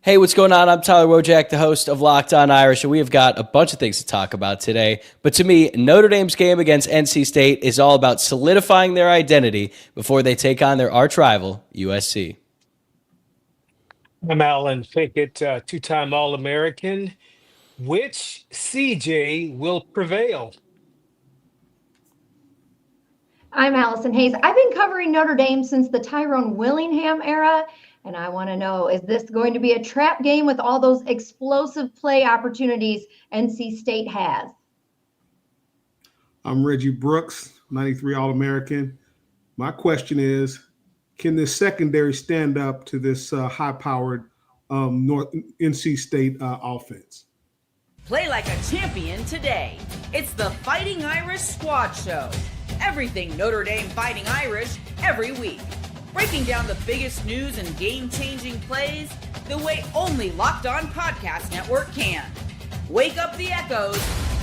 Hey, what's going on? I'm Tyler Wojciak, the host of Locked On Irish, and we have got a bunch of things to talk about today. But to me, Notre Dame's game against NC State is all about solidifying their identity before they take on their arch rival, USC. I'm Alan Pinkett, two-time All-American. Which CJ will prevail? I'm Allison Hayes. I've been covering Notre Dame since the Tyrone Willingham era, and I want to know, is this going to be a trap game with all those explosive play opportunities NC State has? I'm Reggie Brooks, 93 All-American. My question is, can this secondary stand up to this high-powered North NC State offense? Play like a champion today. It's the Fighting Irish Squad Show. Everything Notre Dame Fighting Irish every week. Breaking down the biggest news and game-changing plays the way only Locked On Podcast Network can. Wake up the echoes.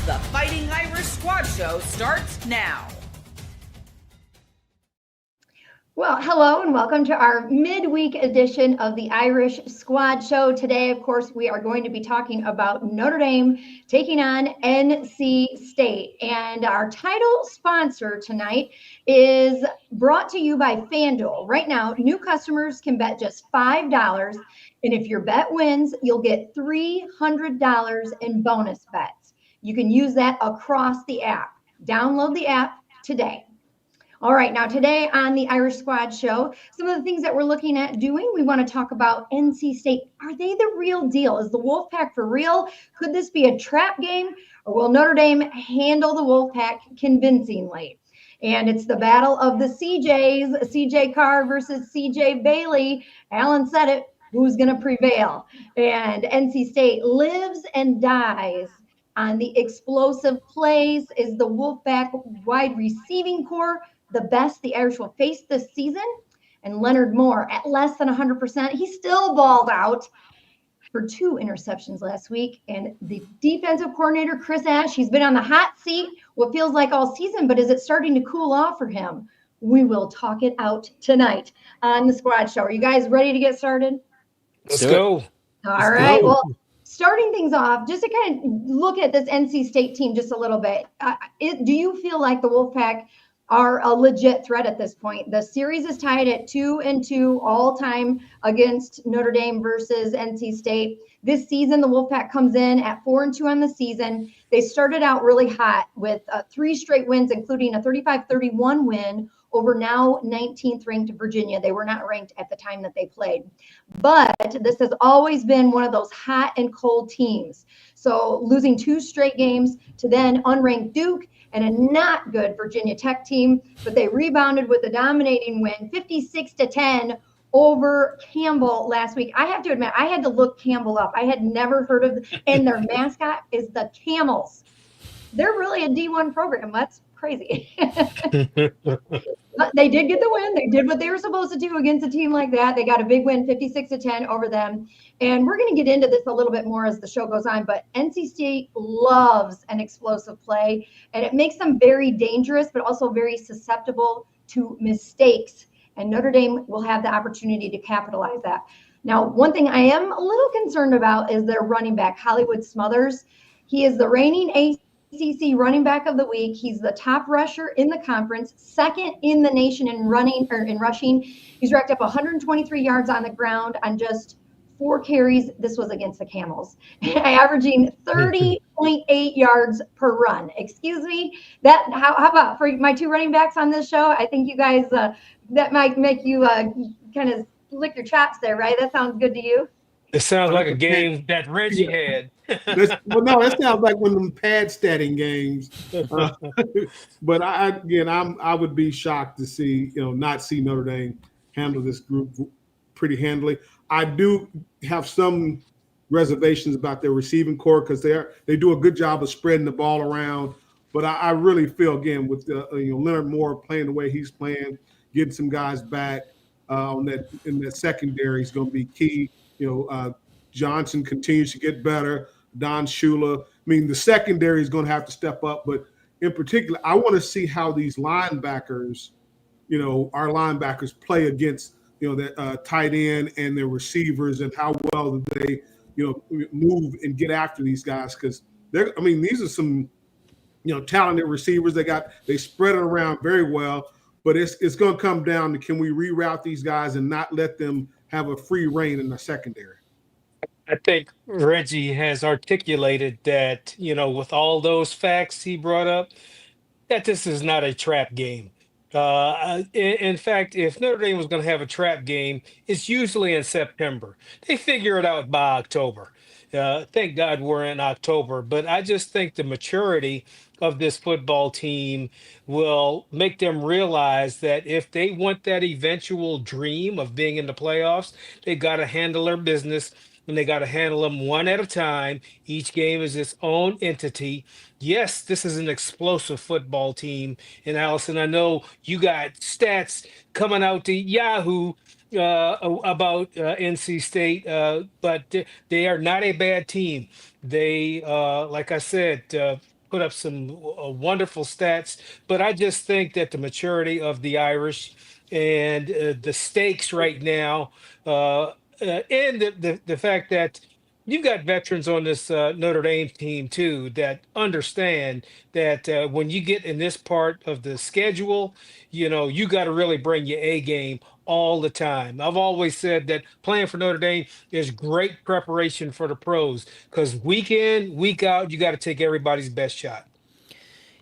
The Fighting Irish Squad Show starts now. Well, hello and welcome to our midweek edition of the Irish Squad Show. Today, of course, we are going to be talking about Notre Dame taking on NC State. And our title sponsor tonight is brought to you by FanDuel. Right now, new customers can bet just $5. And if your bet wins, you'll get $300 in bonus bets. You can use that across the app. Download the app today. All right, now today on the Irish Squad Show, some of the things that we're looking at doing, we want to talk about NC State. Are they the real deal? Is the Wolfpack for real? Could this be a trap game? Or will Notre Dame handle the Wolfpack convincingly? And it's the battle of the CJs, CJ Carr versus CJ Bailey. Alan said it, who's going to prevail? And NC State lives and dies on the explosive plays. Is the Wolfpack wide receiving core the best the Irish will face this season? And Leonard Moore at less than 100%. He still balled out for 2 interceptions last week. And the defensive coordinator, Chris Ash, he's been on the hot seat what feels like all season, but is it starting to cool off for him? We will talk it out tonight on the Squad Show. Are you guys ready to get started? Let's go. All right. Well, starting things off, just to kind of look at this NC State team just a little bit. Do you feel like the Wolfpack are a legit threat at this point? The series is tied at 2-2 all time against Notre Dame versus NC State. This season, the Wolfpack comes in at 4-2 on the season. They started out really hot with 3 straight wins, including a 35-31 win over now 19th ranked Virginia. They were not ranked at the time that they played. But this has always been one of those hot and cold teams. So losing 2 straight games to then unranked Duke and a not good Virginia Tech team, but they rebounded with a dominating win, 56-10 over Campbell last week. I have to admit, I had to look Campbell up. I had never heard of them, and their mascot is the Camels. They're really a D1 program. That's crazy. But they did get the win. They did what they were supposed to do against a team like that. They got a big win, 56-10 over them. And we're going to get into this a little bit more as the show goes on, but NC State loves an explosive play, and it makes them very dangerous, but also very susceptible to mistakes. And Notre Dame will have the opportunity to capitalize that. Now, one thing I am a little concerned about is their running back, Hollywood Smothers. He is the reigning ACC running back of the week. He's the top rusher in the conference, second in the nation in rushing. He's racked up 123 yards on the ground on just 4 carries. This was against the Camels, averaging 30.8 yards per run. Excuse me. That how about for my 2 running backs on this show? I think you guys that might make you kind of lick your chops there, right? That sounds good to you. It sounds like a game that Reggie had. Well, no, that sounds like one of them pad statting games. But I would be shocked to see, not see Notre Dame handle this group pretty handily. I do have some reservations about their receiving core because they do a good job of spreading the ball around. But I really feel, again, with Leonard Moore playing the way he's playing, getting some guys back in that secondary is going to be key. Johnson continues to get better. Don Shula. I mean, the secondary is going to have to step up. But in particular, I want to see how these linebackers, our linebackers play against that tight end and their receivers and how well they, move and get after these guys, because these are some, talented receivers. They spread it around very well, but it's going to come down to, can we reroute these guys and not let them have a free reign in the secondary? I think Reggie has articulated that, with all those facts he brought up, that this is not a trap game. In fact, if Notre Dame was going to have a trap game, it's usually in September. They figure it out by October. Thank God we're in October. But I just think the maturity of this football team will make them realize that if they want that eventual dream of being in the playoffs, they got to handle their business, and they got to handle them one at a time. Each game is its own entity. Yes, this is an explosive football team. And Allison, I know you got stats coming out to Yahoo about NC State, but they are not a bad team. They, like I said, put up some wonderful stats. But I just think that the maturity of the Irish and the stakes right now, and the fact that you've got veterans on this Notre Dame team too that understand that when you get in this part of the schedule, you got to really bring your A game all the time. I've always said that playing for Notre Dame is great preparation for the pros, because week in, week out, you got to take everybody's best shot.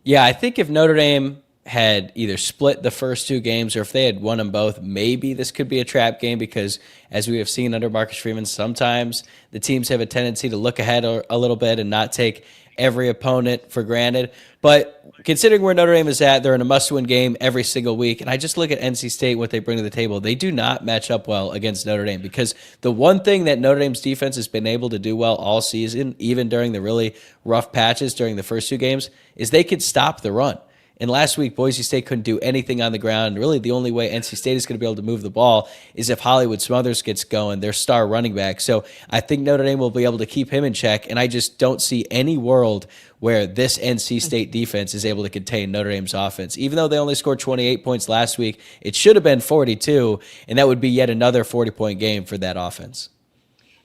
Yeah, I think if Notre Dame had either split the first two games or if they had won them both, maybe this could be a trap game, because as we have seen under Marcus Freeman, sometimes the teams have a tendency to look ahead a little bit and not take every opponent for granted. But considering where Notre Dame is at, they're in a must-win game every single week. And I just look at NC State, what they bring to the table. They do not match up well against Notre Dame, because the one thing that Notre Dame's defense has been able to do well all season, even during the really rough patches during the first two games, is they could stop the run. And last week, Boise State couldn't do anything on the ground. Really, the only way NC State is going to be able to move the ball is if Hollywood Smothers gets going, their star running back. So I think Notre Dame will be able to keep him in check, and I just don't see any world where this NC State defense is able to contain Notre Dame's offense. Even though they only scored 28 points last week, it should have been 42, and that would be yet another 40-point game for that offense.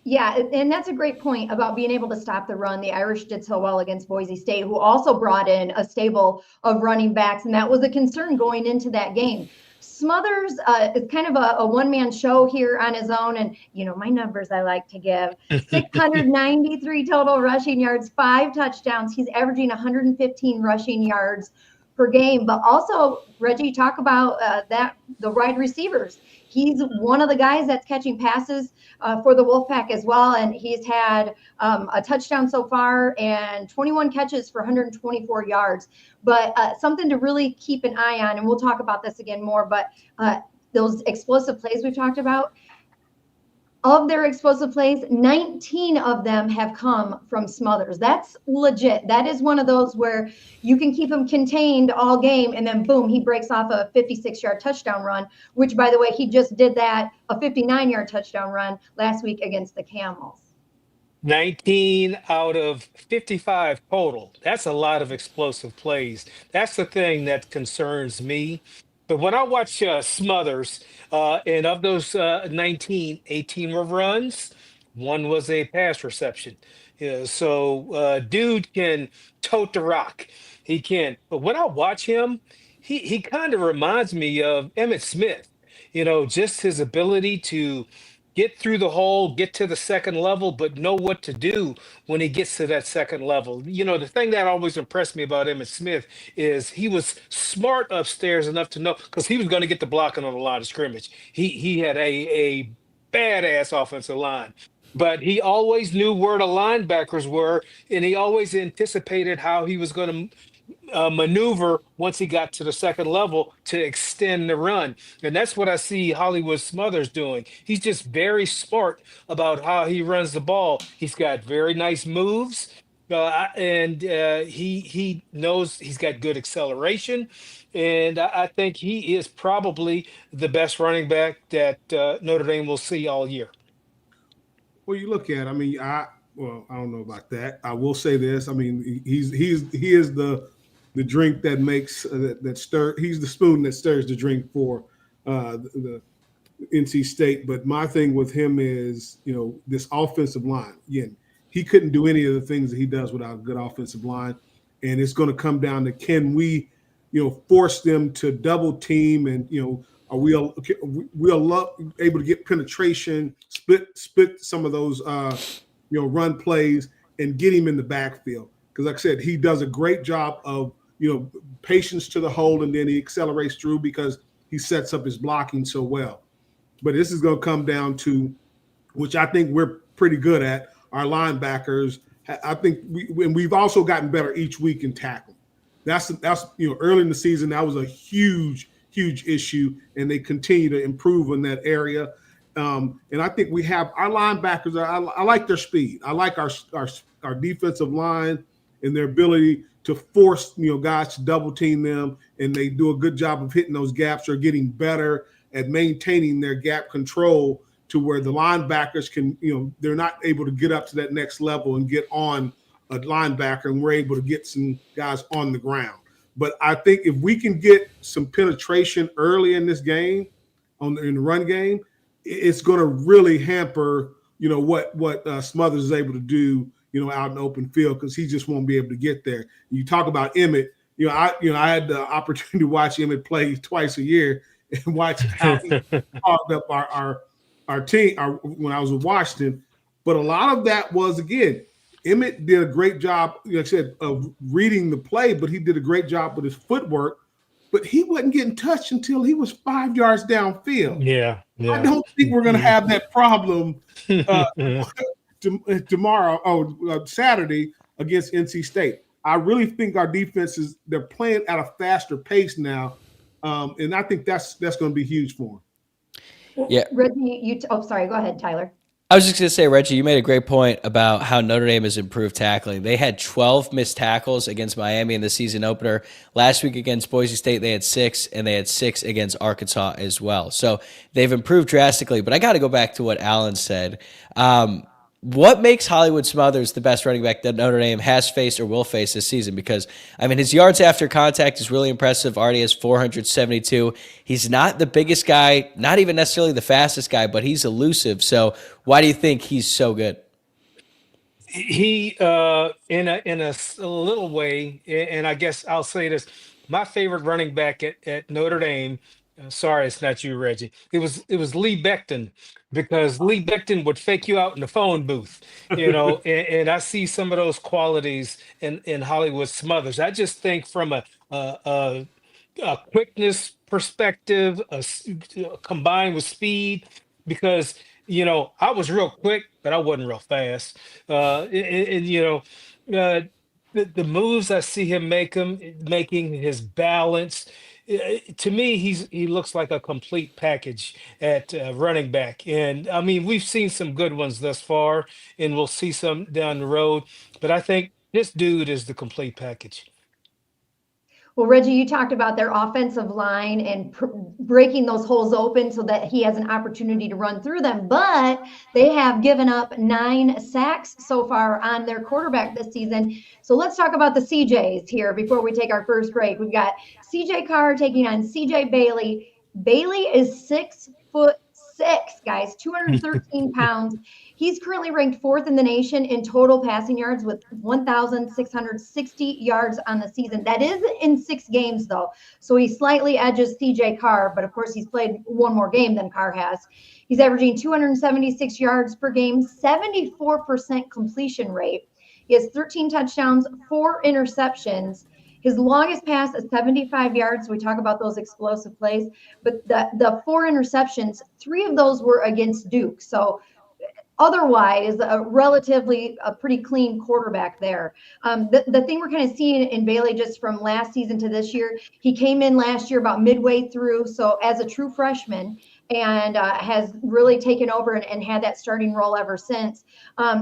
Yeah, and that's a great point about being able to stop the run. The Irish did so well against Boise State, who also brought in a stable of running backs, and that was a concern going into that game. Smothers is kind of a one-man show here on his own, and my numbers I like to give. 693 total rushing yards, 5 touchdowns. He's averaging 115 rushing yards per game. But also, Reggie, talk about the wide receivers. He's one of the guys that's catching passes for the Wolfpack as well, and he's had a touchdown so far and 21 catches for 124 yards. But something to really keep an eye on, and we'll talk about this again more, but those explosive plays we've talked about, of their explosive plays, 19 of them have come from Smothers. That's legit. That is one of those where you can keep him contained all game, and then boom, he breaks off a 56-yard touchdown run, which, by the way, he just did that, a 59-yard touchdown run last week against the Camels. 19 out of 55 total. That's a lot of explosive plays. That's the thing that concerns me. But when I watch Smothers, and of those 19, 18 were runs, 1 was a pass reception. So dude can tote the rock. He can. But when I watch him, he kind of reminds me of Emmitt Smith. Just his ability to get through the hole, get to the second level, but know what to do when he gets to that second level. The thing that always impressed me about Emmitt Smith is he was smart upstairs enough to know, because he was going to get the blocking on the line of scrimmage. He had a badass offensive line, but he always knew where the linebackers were, and he always anticipated how he was going to maneuver once he got to the second level to extend the run. And that's what I see Hollywood Smothers doing. He's just very smart about how he runs the ball. He's got very nice moves, and he knows he's got good acceleration. And I think he is probably the best running back that Notre Dame will see all year. Well, you look at, I don't know about that. I will say this. He is the drink that makes that stir. He's the spoon that stirs the drink for the NC State. But my thing with him is, this offensive line. Again, he couldn't do any of the things that he does without a good offensive line. And it's going to come down to, can we, force them to double team, and, are we able to get penetration, split some of those, run plays and get him in the backfield. Because like I said, he does a great job of, patience to the hole, and then he accelerates through because he sets up his blocking so well. But this is going to come down to, which I think we're pretty good at, our linebackers. I think we've also gotten better each week in tackling. That's early in the season, that was a huge issue, and they continue to improve in that area. And I think we have our linebackers. I like their speed. I like our defensive line and their ability to force guys to double team them, and they do a good job of hitting those gaps or getting better at maintaining their gap control to where the linebackers can, they're not able to get up to that next level and get on a linebacker, and we're able to get some guys on the ground. But I think if we can get some penetration early in this game, in the run game, it's going to really hamper, what Smothers is able to do, out in the open field, because he just won't be able to get there. You talk about Emmett. I had the opportunity to watch Emmett play twice a year and watch how he clogged up our team when I was with Washington. But a lot of that was, again, Emmett did a great job, like I said, of reading the play, but he did a great job with his footwork. But he wasn't getting touched until he was 5 yards downfield. Yeah. I don't think we're going to have that problem Saturday against NC State. I really think our defenses, they're playing at a faster pace now, and I think that's going to be huge for them. Yeah, Reggie, sorry. Go ahead, Tyler. I was just going to say, Reggie, you made a great point about how Notre Dame has improved tackling. They had 12 missed tackles against Miami in the season opener. Last week against Boise State, they had 6, and they had 6 against Arkansas as well. So they've improved drastically. But I got to go back to what Alan said. What makes Hollywood Smothers the best running back that Notre Dame has faced or will face this season? Because, his yards after contact is really impressive. Already has 472. He's not the biggest guy, not even necessarily the fastest guy, but he's elusive. So why do you think he's so good? He, in a little way, and I guess I'll say this, my favorite running back at Notre Dame, sorry, it's not you, Reggie. It was Lee Becton, because Lee Becton would fake you out in the phone booth, and I see some of those qualities in Hollywood Smothers. I just think from a quickness perspective, combined with speed, because I was real quick, but I wasn't real fast. The moves I see him making, his balance. To me, he looks like a complete package at running back. And we've seen some good ones thus far, and we'll see some down the road. But I think this dude is the complete package. Well, Reggie, you talked about their offensive line and breaking those holes open so that he has an opportunity to run through them. But they have given up 9 sacks so far on their quarterback this season. So let's talk about the CJs here before we take our first break. We've got CJ Carr taking on CJ Bailey. Bailey is 6'6", guys, 213 pounds. He's currently ranked 4th in the nation in total passing yards with 1,660 yards on the season. That is in 6 games, though. So he slightly edges CJ Carr, but of course he's played one more game than Carr has. He's averaging 276 yards per game, 74% completion rate. He has 13 touchdowns, 4 interceptions. His longest pass is 75 yards. We talk about those explosive plays, but the 4 interceptions, 3 of those were against Duke. So otherwise, a pretty clean quarterback there. The thing we're kind of seeing in Bailey just from last season to this year, he came in last year about midway through, so as a true freshman, and has really taken over and had that starting role ever since.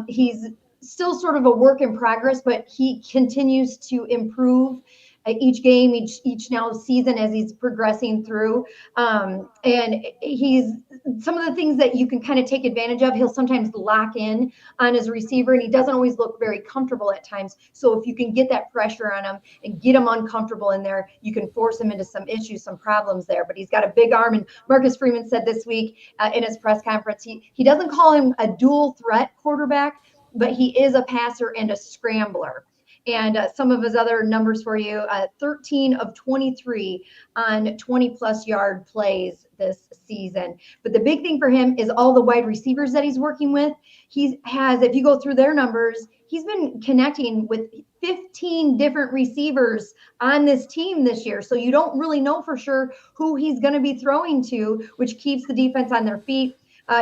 He's still sort of a work in progress, but he continues to improve each game, each now season as he's progressing through. And he's some of the things that you can kind of take advantage of. He'll sometimes lock in on his receiver, and he doesn't always look very comfortable at times. So if you can get that pressure on him and get him uncomfortable in there, you can force him into some issues, some problems there. But he's got a big arm, and Marcus Freeman said this week in his press conference, he doesn't call him a dual threat quarterback, but he is a passer and a scrambler. And some of his other numbers for you, 13 of 23 on 20-plus yard plays this season. But the big thing for him is all the wide receivers that he's working with. He has, if you go through their numbers, he's been connecting with 15 different receivers on this team this year. So you don't really know for sure who he's going to be throwing to, which keeps the defense on their feet.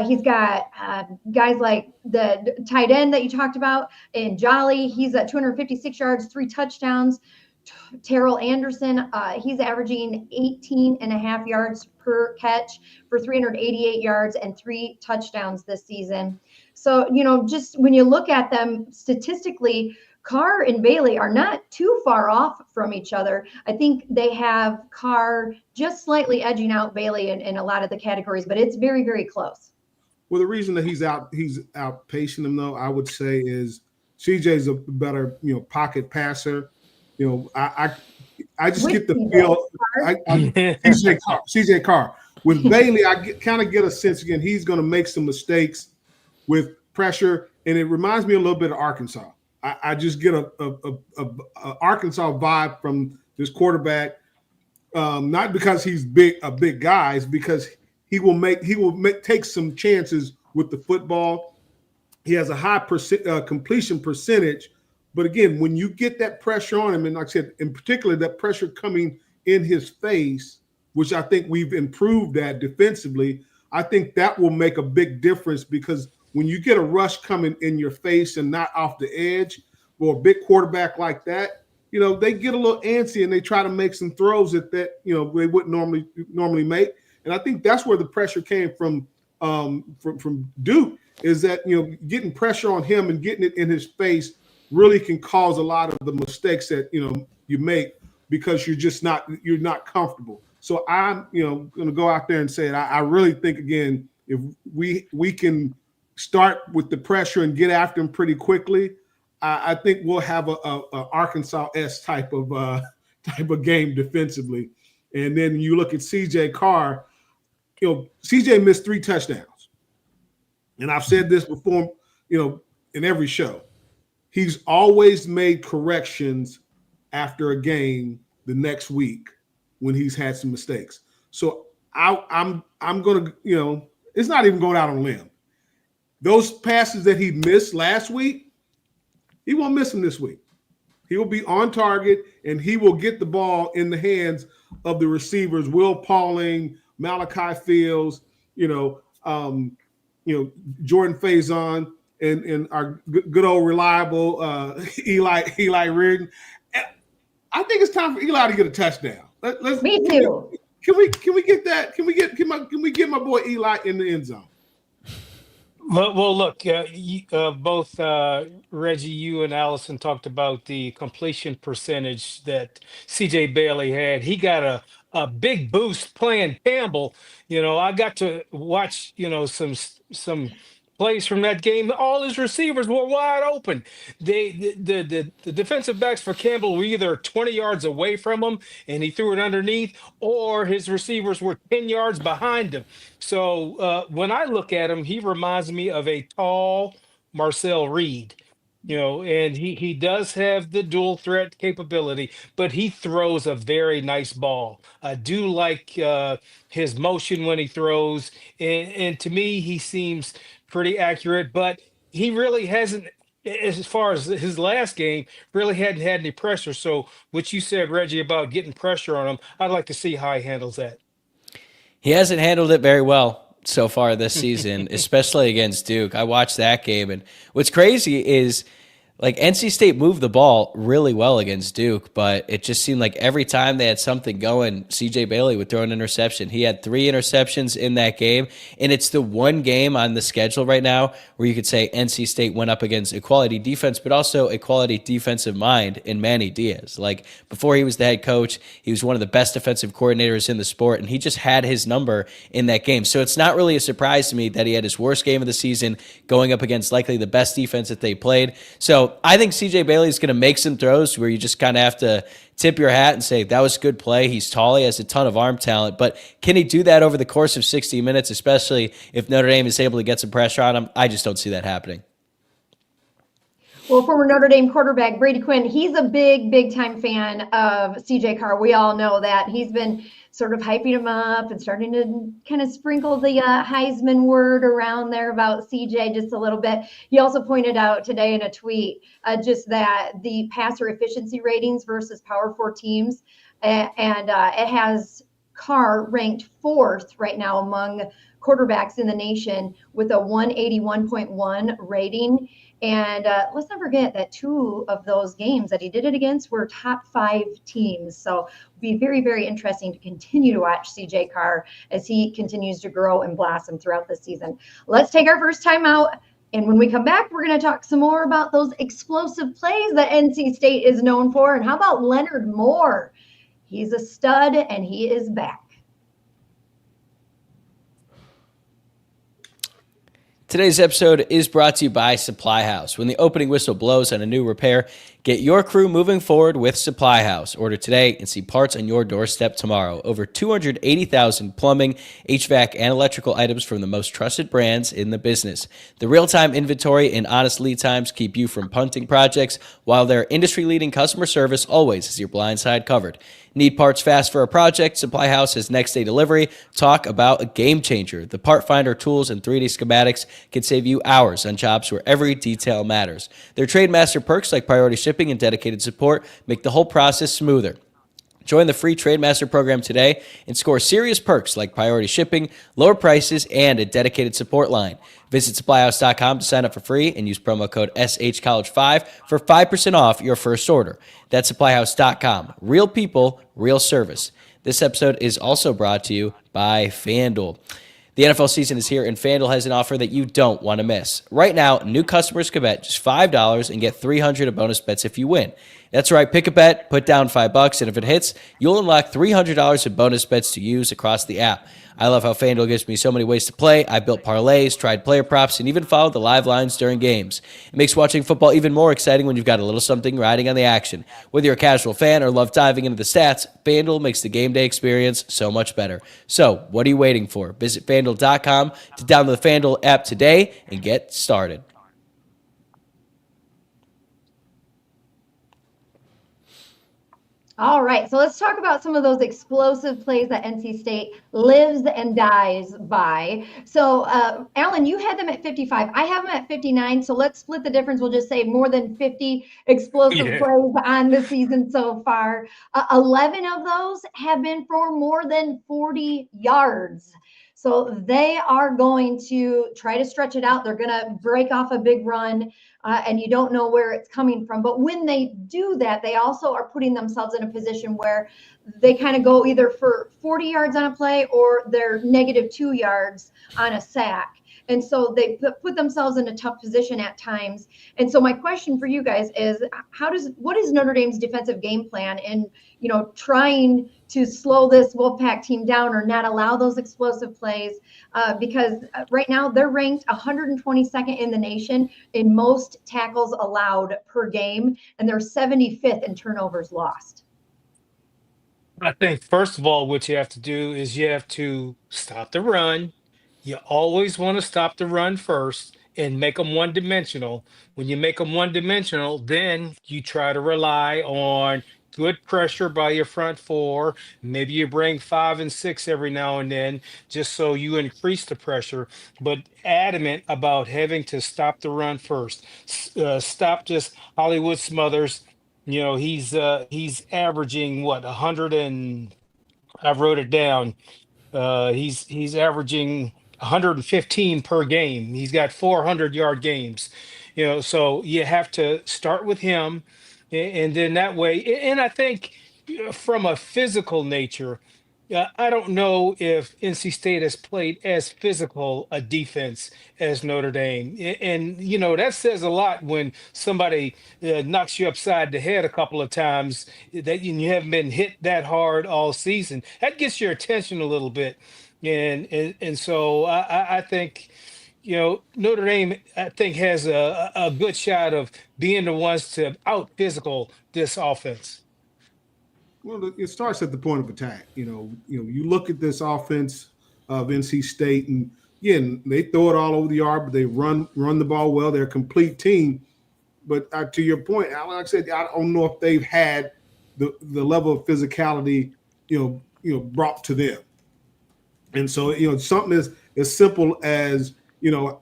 He's got guys like the tight end that you talked about in Jolly. He's at 256 yards, 3 touchdowns. Terrell Anderson, he's averaging 18.5 yards per catch for 388 yards and 3 touchdowns this season. So, just when you look at them statistically, Carr and Bailey are not too far off from each other. I think they have Carr just slightly edging out Bailey in a lot of the categories, but it's very, very close. Well, the reason that he's outpacing him, though, I would say is CJ's a better, pocket passer. I just get the feel. CJ Carr. With Bailey, I kind of get a sense again he's going to make some mistakes with pressure, and it reminds me a little bit of Arkansas. I just get a Arkansas vibe from this quarterback, not because he's a big guy, it's because he will take some chances with the football. He has a high completion percentage, but again, when you get that pressure on him, and like I said, in particular, that pressure coming in his face, which I think we've improved at defensively, I think that will make a big difference because when you get a rush coming in your face and not off the edge, for a big quarterback like that, they get a little antsy and they try to make some throws that they wouldn't normally make. And I think that's where the pressure came from Duke, is that getting pressure on him and getting it in his face really can cause a lot of the mistakes that you make because you're not comfortable. So I'm going to go out there and say it. I really think again, if we can start with the pressure and get after him pretty quickly, I think we'll have a Arkansas-esque type of game defensively. And then you look at CJ Carr. CJ missed 3 touchdowns. And I've said this before, in every show. He's always made corrections after a game the next week when he's had some mistakes. So I'm going to, it's not even going out on a limb. Those passes that he missed last week, he won't miss them this week. He will be on target, and he will get the ball in the hands of the receivers, Will Pauling, Malachi Fields, Jordan Faison, and our good old reliable Eli Reardon. I think it's time for Eli to get a touchdown. Me too. Can we get that? Can we get my boy Eli in the end zone? Well, look, both Reggie, you and Allison talked about the completion percentage that CJ Bailey had. He got a big boost playing Campbell. I got to watch, some plays from that game. All his receivers were wide open. The defensive backs for Campbell were either 20 yards away from him and he threw it underneath, or his receivers were 10 yards behind him. So when I look at him, he reminds me of a tall Marcel Reed. And he does have the dual threat capability, but he throws a very nice ball. I do like his motion when he throws, and to me, he seems pretty accurate, but he really hasn't, as far as his last game, really hadn't had any pressure. So what you said, Reggie, about getting pressure on him, I'd like to see how he handles that. He hasn't handled it very well so far this season, especially against Duke. I watched that game, and what's crazy is Like NC State moved the ball really well against Duke, but it just seemed like every time they had something going, CJ Bailey would throw an interception. He had 3 interceptions in that game, and it's the one game on the schedule right now where you could say NC State went up against a quality defense, but also a quality defensive mind in Manny Diaz. Like before he was the head coach, he was one of the best defensive coordinators in the sport, and he just had his number in that game. So it's not really a surprise to me that he had his worst game of the season going up against likely the best defense that they played. So I think CJ Bailey is going to make some throws where you just kind of have to tip your hat and say, that was a good play. He's tall. He has a ton of arm talent. But can he do that over the course of 60 minutes, especially if Notre Dame is able to get some pressure on him? I just don't see that happening. Well, former Notre Dame quarterback Brady Quinn, he's a big time fan of CJ Carr. We all know that. He's been sort of hyping him up and starting to kind of sprinkle the Heisman word around there about CJ just a little bit. He also pointed out today in a tweet just that the passer efficiency ratings versus Power 4 teams, and it has Carr ranked 4th right now among quarterbacks in the nation with a 181.1 rating. And let's not forget that 2 of those games that he did it against were top 5 teams. So it'll be very interesting to continue to watch CJ Carr as he continues to grow and blossom throughout the season. Let's take our first time out. And when we come back, we're going to talk some more about those explosive plays that NC State is known for. And how about Leonard Moore? He's a stud and he is back. Today's episode is brought to you by SupplyHouse. When the opening whistle blows on a new repair, get your crew moving forward with SupplyHouse. Order today and see parts on your doorstep tomorrow. Over 280,000 plumbing, HVAC, and electrical items from the most trusted brands in the business. The real-time inventory and honest lead times keep you from punting projects, while their industry-leading customer service always has your blind side covered. Need parts fast for a project? SupplyHouse has next-day delivery. Talk about a game changer. The part finder tools and 3D schematics can save you hours on jobs where every detail matters. Their Trademaster perks like priority shipping and dedicated support make the whole process smoother. Join the free Trademaster program today and score serious perks like priority shipping, lower prices, and a dedicated support line. Visit SupplyHouse.com to sign up for free and use promo code SHCollege5 for 5% off your first order. That's SupplyHouse.com. Real people, real service. This episode is also brought to you by FanDuel. The NFL season is here, and FanDuel has an offer that you don't want to miss. Right now, new customers can bet just $5 and get $300 of bonus bets if you win. That's right, pick a bet, put down $5, and if it hits, you'll unlock $300 of bonus bets to use across the app. I love how FanDuel gives me so many ways to play. I built parlays, tried player props, and even followed the live lines during games. It makes watching football even more exciting when you've got a little something riding on the action. Whether you're a casual fan or love diving into the stats, FanDuel makes the game day experience so much better. So, what are you waiting for? Visit FanDuel.com to download the FanDuel app today and get started. All right, so let's talk about some of those explosive plays that NC State lives and dies by. So, Alan, you had them at 55. I have them at 59, so let's split the difference. We'll just say more than 50 explosive plays on the season so far. 11 of those have been for more than 40 yards. So they are going to try to stretch it out. They're going to break off a big run, and you don't know where it's coming from. But when they do that, they also are putting themselves in a position where they kind of go either for 40 yards on a play or they're -2 yards on a sack. And so they put themselves in a tough position at times. And so my question for you guys is, what is Notre Dame's defensive game plan in, trying to slow this Wolfpack team down or not allow those explosive plays? Because right now they're ranked 122nd in the nation in most tackles allowed per game, and they're 75th in turnovers lost. I think, first of all, what you have to do is you have to stop the run. You always want to stop the run first and make them one-dimensional. When you make them one-dimensional, then you try to rely on good pressure by your front 4. Maybe you bring 5 and 6 every now and then, just so you increase the pressure. But adamant about having to stop the run first. Stop just Hollywood Smothers. He's averaging what, 100 and I wrote it down. He's averaging 115 per game. He's got 400-yard games. So you have to start with him, and then that way. And I think from a physical nature, I don't know if NC State has played as physical a defense as Notre Dame, and that says a lot when somebody knocks you upside the head a couple of times that you haven't been hit that hard all season. That gets your attention a little bit, and so I think Notre Dame, I think, has a good shot of being the ones to out physical this offense. Well, it starts at the point of attack. You look at this offense of NC State, and again, they throw it all over the yard, but they run the ball well. They're a complete team. But to your point, like I said, I don't know if they've had the level of physicality, brought to them. And so, something as simple as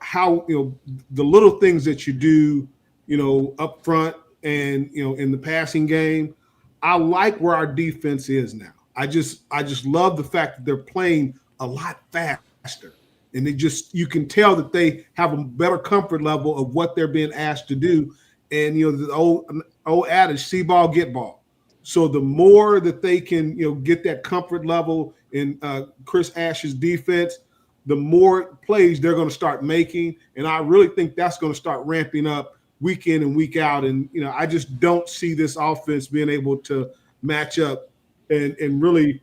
how the little things that you do, up front and in the passing game. I like where our defense is now. I just love the fact that they're playing a lot faster, and you can tell that they have a better comfort level of what they're being asked to do. And the old adage, see ball, get ball. So the more that they can get that comfort level in Chris Ash's defense, the more plays they're going to start making, and I really think that's going to start ramping up week in and week out. And, I just don't see this offense being able to match up and really,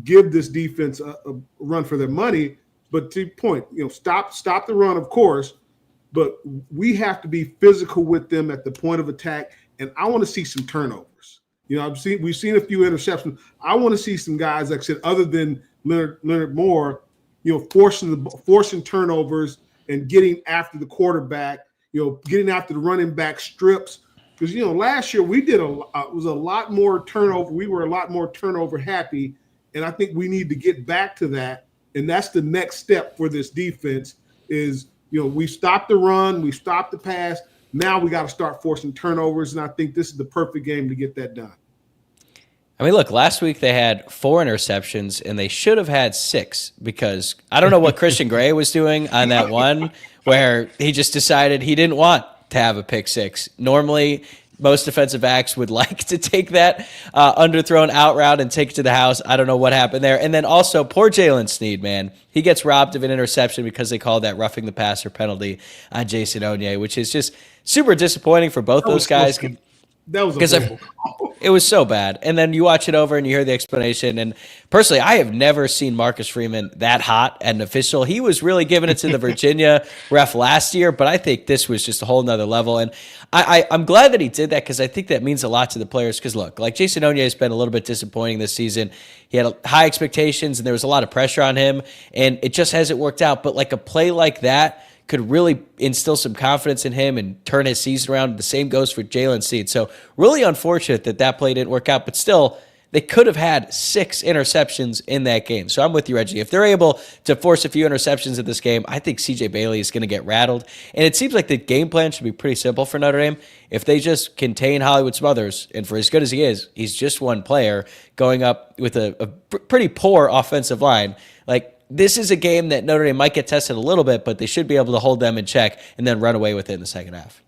give this defense a run for their money. But to your point, stop the run, of course, but we have to be physical with them at the point of attack. And I want to see some turnovers. We've seen a few interceptions. I want to see some guys, like I said, other than Leonard Moore, forcing turnovers and getting after the quarterback, getting after the running back strips. Because, last year we did was a lot more turnover. We were a lot more turnover happy. And I think we need to get back to that. And that's the next step for this defense is, we stopped the run, we stopped the pass. Now we got to start forcing turnovers. And I think this is the perfect game to get that done. I mean, look, last week they had 4 interceptions, and they should have had 6 because I don't know what Christian Gray was doing on that one where he just decided he didn't want to have a pick 6. Normally, most defensive backs would like to take that underthrown out route and take it to the house. I don't know what happened there. And then also, poor Jalen Sneed, man. He gets robbed of an interception because they called that roughing the passer penalty on Jason Onye, which is just super disappointing for both those guys. That was a it was so bad. And then you watch it over and you hear the explanation. And personally, I have never seen Marcus Freeman that hot at an official. He was really giving it to the Virginia ref last year, but I think this was just a whole nother level. And I'm glad that he did that because I think that means a lot to the players. Because look, like Jason Onye has been a little bit disappointing this season. He had high expectations and there was a lot of pressure on him, and it just hasn't worked out. But like a play like that could really instill some confidence in him and turn his season around. The same goes for Jalen Sneed. So really unfortunate that play didn't work out, but still, they could have had 6 interceptions in that game. So I'm with you, Reggie. If they're able to force a few interceptions in this game, I think CJ Bailey is going to get rattled. And it seems like the game plan should be pretty simple for Notre Dame. If they just contain Hollywood Smothers, and for as good as he is, he's just one player going up with a pretty poor offensive line. Like, this is a game that Notre Dame might get tested a little bit, but they should be able to hold them in check and then run away with it in the second half.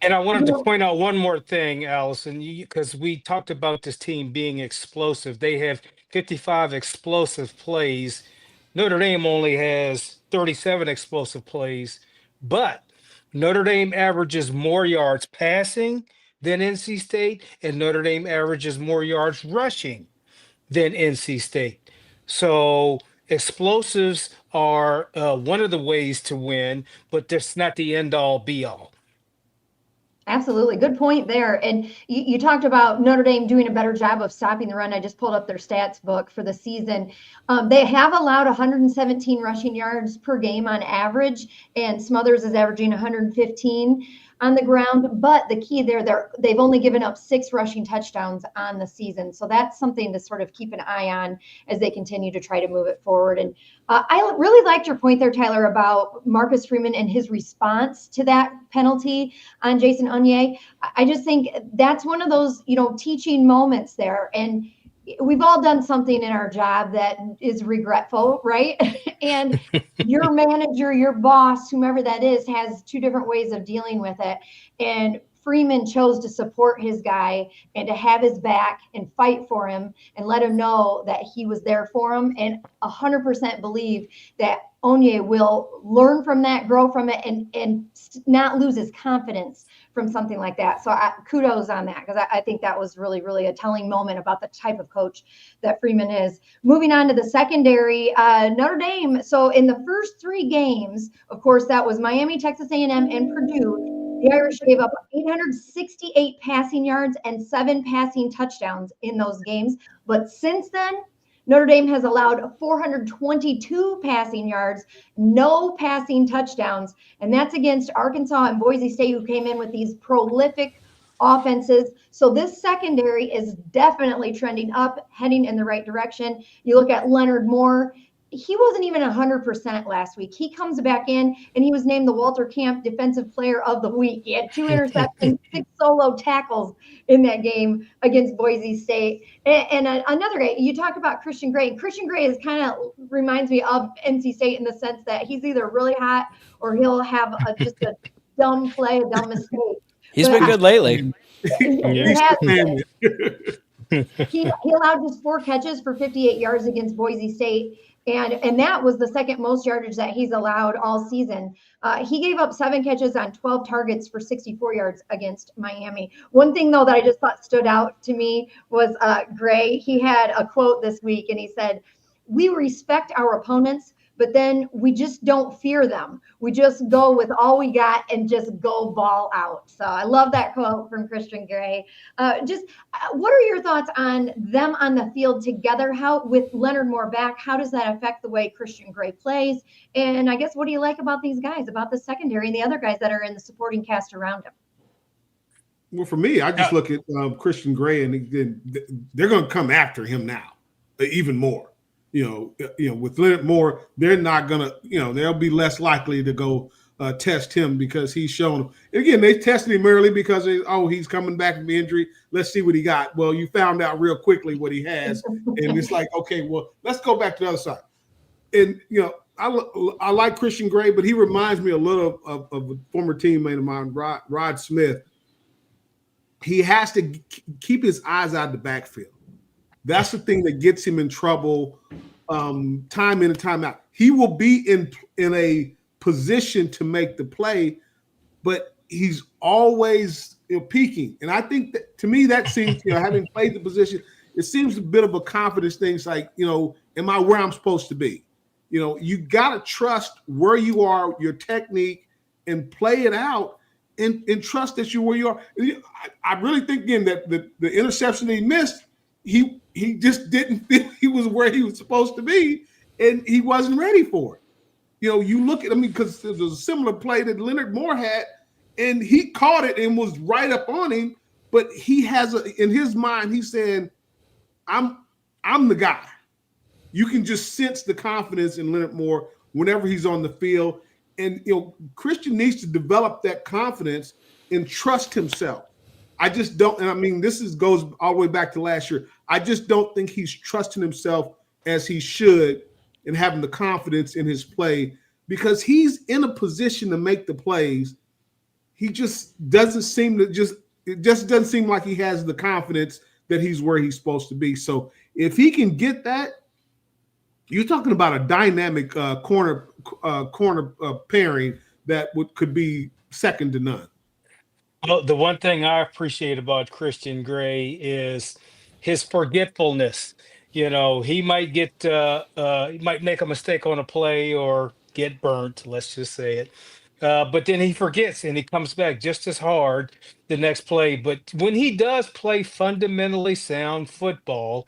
And I wanted to point out one more thing, Allison, because we talked about this team being explosive. They have 55 explosive plays. Notre Dame only has 37 explosive plays, but Notre Dame averages more yards passing than NC State, and Notre Dame averages more yards rushing than NC State. So explosives are one of the ways to win, but that's not the end all be all. Absolutely. Good point there. And you talked about Notre Dame doing a better job of stopping the run. I just pulled up their stats book for the season. They have allowed 117 rushing yards per game on average, and Smothers is averaging 115 on the ground. But the key there, they've only given up 6 rushing touchdowns on the season. So that's something to sort of keep an eye on as they continue to try to move it forward. And I really liked your point there, Tyler, about Marcus Freeman and his response to that penalty on Jason Onye. I just think that's one of those, teaching moments there. And we've all done something in our job that is regretful, right? And your manager, your boss, whomever that is, has two different ways of dealing with it. And Freeman chose to support his guy and to have his back and fight for him and let him know that he was there for him, and 100% believe that Onye will learn from that, grow from it, and not lose his confidence from something like that. So kudos on that, because I think that was really, really a telling moment about the type of coach that Freeman is. Moving on to the secondary, Notre Dame. So in the first three games, of course, that was Miami, Texas A&M, and Purdue. The Irish gave up 868 passing yards and 7 passing touchdowns in those games. But since then, Notre Dame has allowed 422 passing yards, no passing touchdowns, and that's against Arkansas and Boise State, who came in with these prolific offenses. So this secondary is definitely trending up, heading in the right direction. You look at Leonard Moore. He wasn't even 100% last week. He comes back in, and he was named the Walter Camp Defensive Player of the Week. He had 2 interceptions, 6 solo tackles in that game against Boise State. And another guy, you talk about Christian Gray. Christian Gray is kind of reminds me of NC State in the sense that he's either really hot or he'll have just a dumb play, a dumb mistake. He's been good lately. He allowed just 4 catches for 58 yards against Boise State. And that was the second most yardage that he's allowed all season. He gave up 7 catches on 12 targets for 64 yards against Miami. One thing, though, that I just thought stood out to me was Gray. He had a quote this week, and he said, "We respect our opponents, but then we just don't fear them. We just go with all we got and just go ball out." So I love that quote from Christian Gray. What are your thoughts on them on the field together? How, with Leonard Moore back, how does that affect the way Christian Gray plays? And I guess, what do you like about these guys, about the secondary and the other guys that are in the supporting cast around him? Well, for me, I just look at Christian Gray, and they're going to come after him now, even more. With Leonard Moore, they're not going to, they'll be less likely to go test him because he's shown. Again, they tested him early because, he's coming back from injury. Let's see what he got. Well, you found out real quickly what he has. And it's like, okay, well, let's go back to the other side. And, I like Christian Gray, but he reminds me a little of a former teammate of mine, Rod Smith. He has to keep his eyes out of the backfield. That's the thing that gets him in trouble time in and time out. He will be in a position to make the play, but he's always peeking. And I think that, to me, that seems, having played the position, it seems a bit of a confidence thing. It's like, am I where I'm supposed to be? You got to trust where you are, your technique, and play it out and trust that you're where you are. I really think, again, that the interception he missed, he just didn't feel he was where he was supposed to be, and he wasn't ready for it. You look at because there's a similar play that Leonard Moore had, and he caught it and was right up on him, but he has in his mind, he's saying, I'm the guy. You can just sense the confidence in Leonard Moore whenever he's on the field. And Christian needs to develop that confidence and trust himself. I just don't, and this goes all the way back to last year. I just don't think he's trusting himself as he should and having the confidence in his play, because he's in a position to make the plays. He just doesn't seem to it just doesn't seem like he has the confidence that he's where he's supposed to be. So if he can get that, you're talking about a dynamic corner pairing that could be second to none. Well, the one thing I appreciate about Christian Gray is his forgetfulness. He might he might make a mistake on a play or get burnt, let's just say it. But then he forgets and he comes back just as hard the next play. But when he does play fundamentally sound football,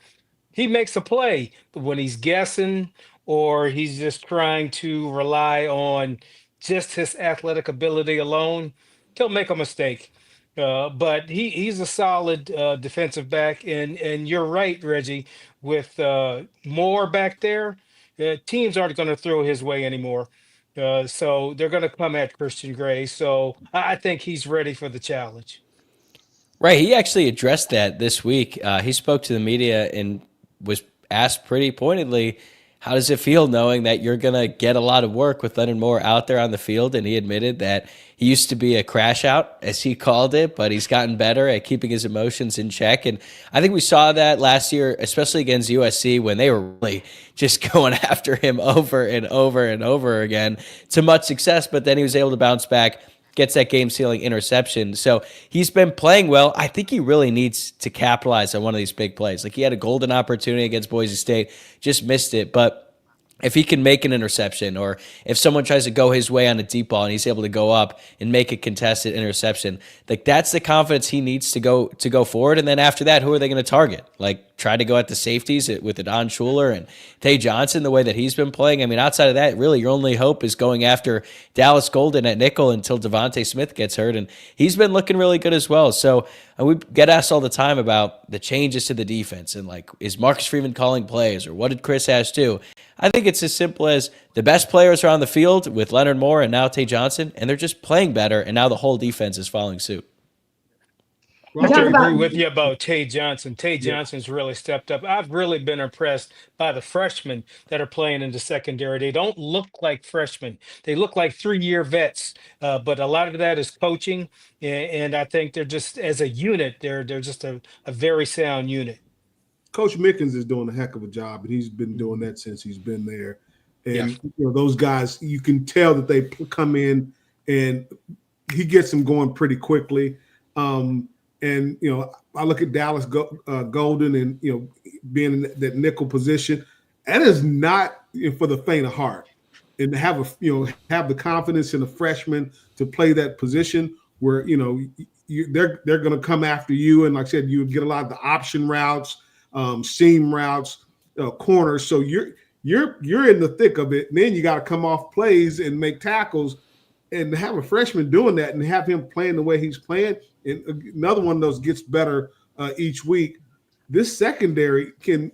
he makes a play. But when he's guessing or he's just trying to rely on just his athletic ability alone, he'll make a mistake. But he's a solid defensive back. And you're right, Reggie, with Moore back there, teams aren't going to throw his way anymore. So they're going to come at Christian Gray. So I think he's ready for the challenge. Right. He actually addressed that this week. He spoke to the media and was asked pretty pointedly, how does it feel knowing that you're going to get a lot of work with Leonard Moore out there on the field? And he admitted that he used to be a crash out, as he called it, but he's gotten better at keeping his emotions in check. And I think we saw that last year, especially against USC, when they were really just going after him over and over and over again to much success. But then he was able to bounce back, gets that game-sealing interception. So he's been playing well. I think he really needs to capitalize on one of these big plays. Like, he had a golden opportunity against Boise State, just missed it. But if he can make an interception, or if someone tries to go his way on a deep ball and he's able to go up and make a contested interception, like, that's the confidence he needs to go forward. And then after that, who are they going to target? Like, try to go at the safeties with Adon Schuler and Tay Johnson the way that he's been playing. I mean, outside of that, really your only hope is going after Dallas Golden at nickel until Devontae Smith gets hurt, and he's been looking really good as well. So we get asked all the time about the changes to the defense and, like, is Marcus Freeman calling plays, or what did Chris Ash do? I think it's as simple as the best players are on the field with Leonard Moore and now Tay Johnson, and they're just playing better, and now the whole defense is following suit. I have to agree with you about Tay Johnson. Tay Johnson's really stepped up. I've really been impressed by the freshmen that are playing in the secondary. They don't look like freshmen. They look like 3-year vets, but a lot of that is coaching, and I think they're just, as a unit, they're just a very sound unit. Coach Mickens is doing a heck of a job, and he's been doing that since he's been there. And those guys, you can tell that they come in and he gets them going pretty quickly. And I look at Dallas Golden, and being in that nickel position, that is not for the faint of heart. And to have the confidence in a freshman to play that position where they're going to come after you, and like I said, you get a lot of the option routes, seam routes, corners. So you're in the thick of it. And then you got to come off plays and make tackles, and to have a freshman doing that and have him playing the way he's playing. And another one of those gets better each week. This secondary can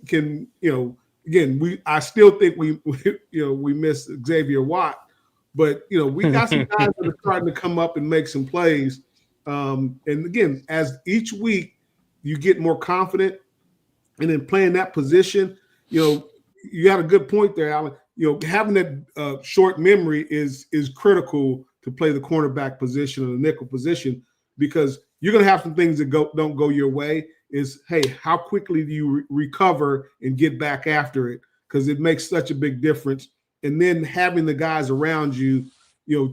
again, I still think we miss Xavier Watt, but we got some guys that are starting to come up and make some plays. And again, as each week you get more confident, and then playing that position, you got a good point there, Alan. Having that short memory is critical to play the cornerback position or the nickel position, because you're going to have some things that don't go your way. Is, hey, how quickly do you recover and get back after it? Because it makes such a big difference. And then having the guys around you,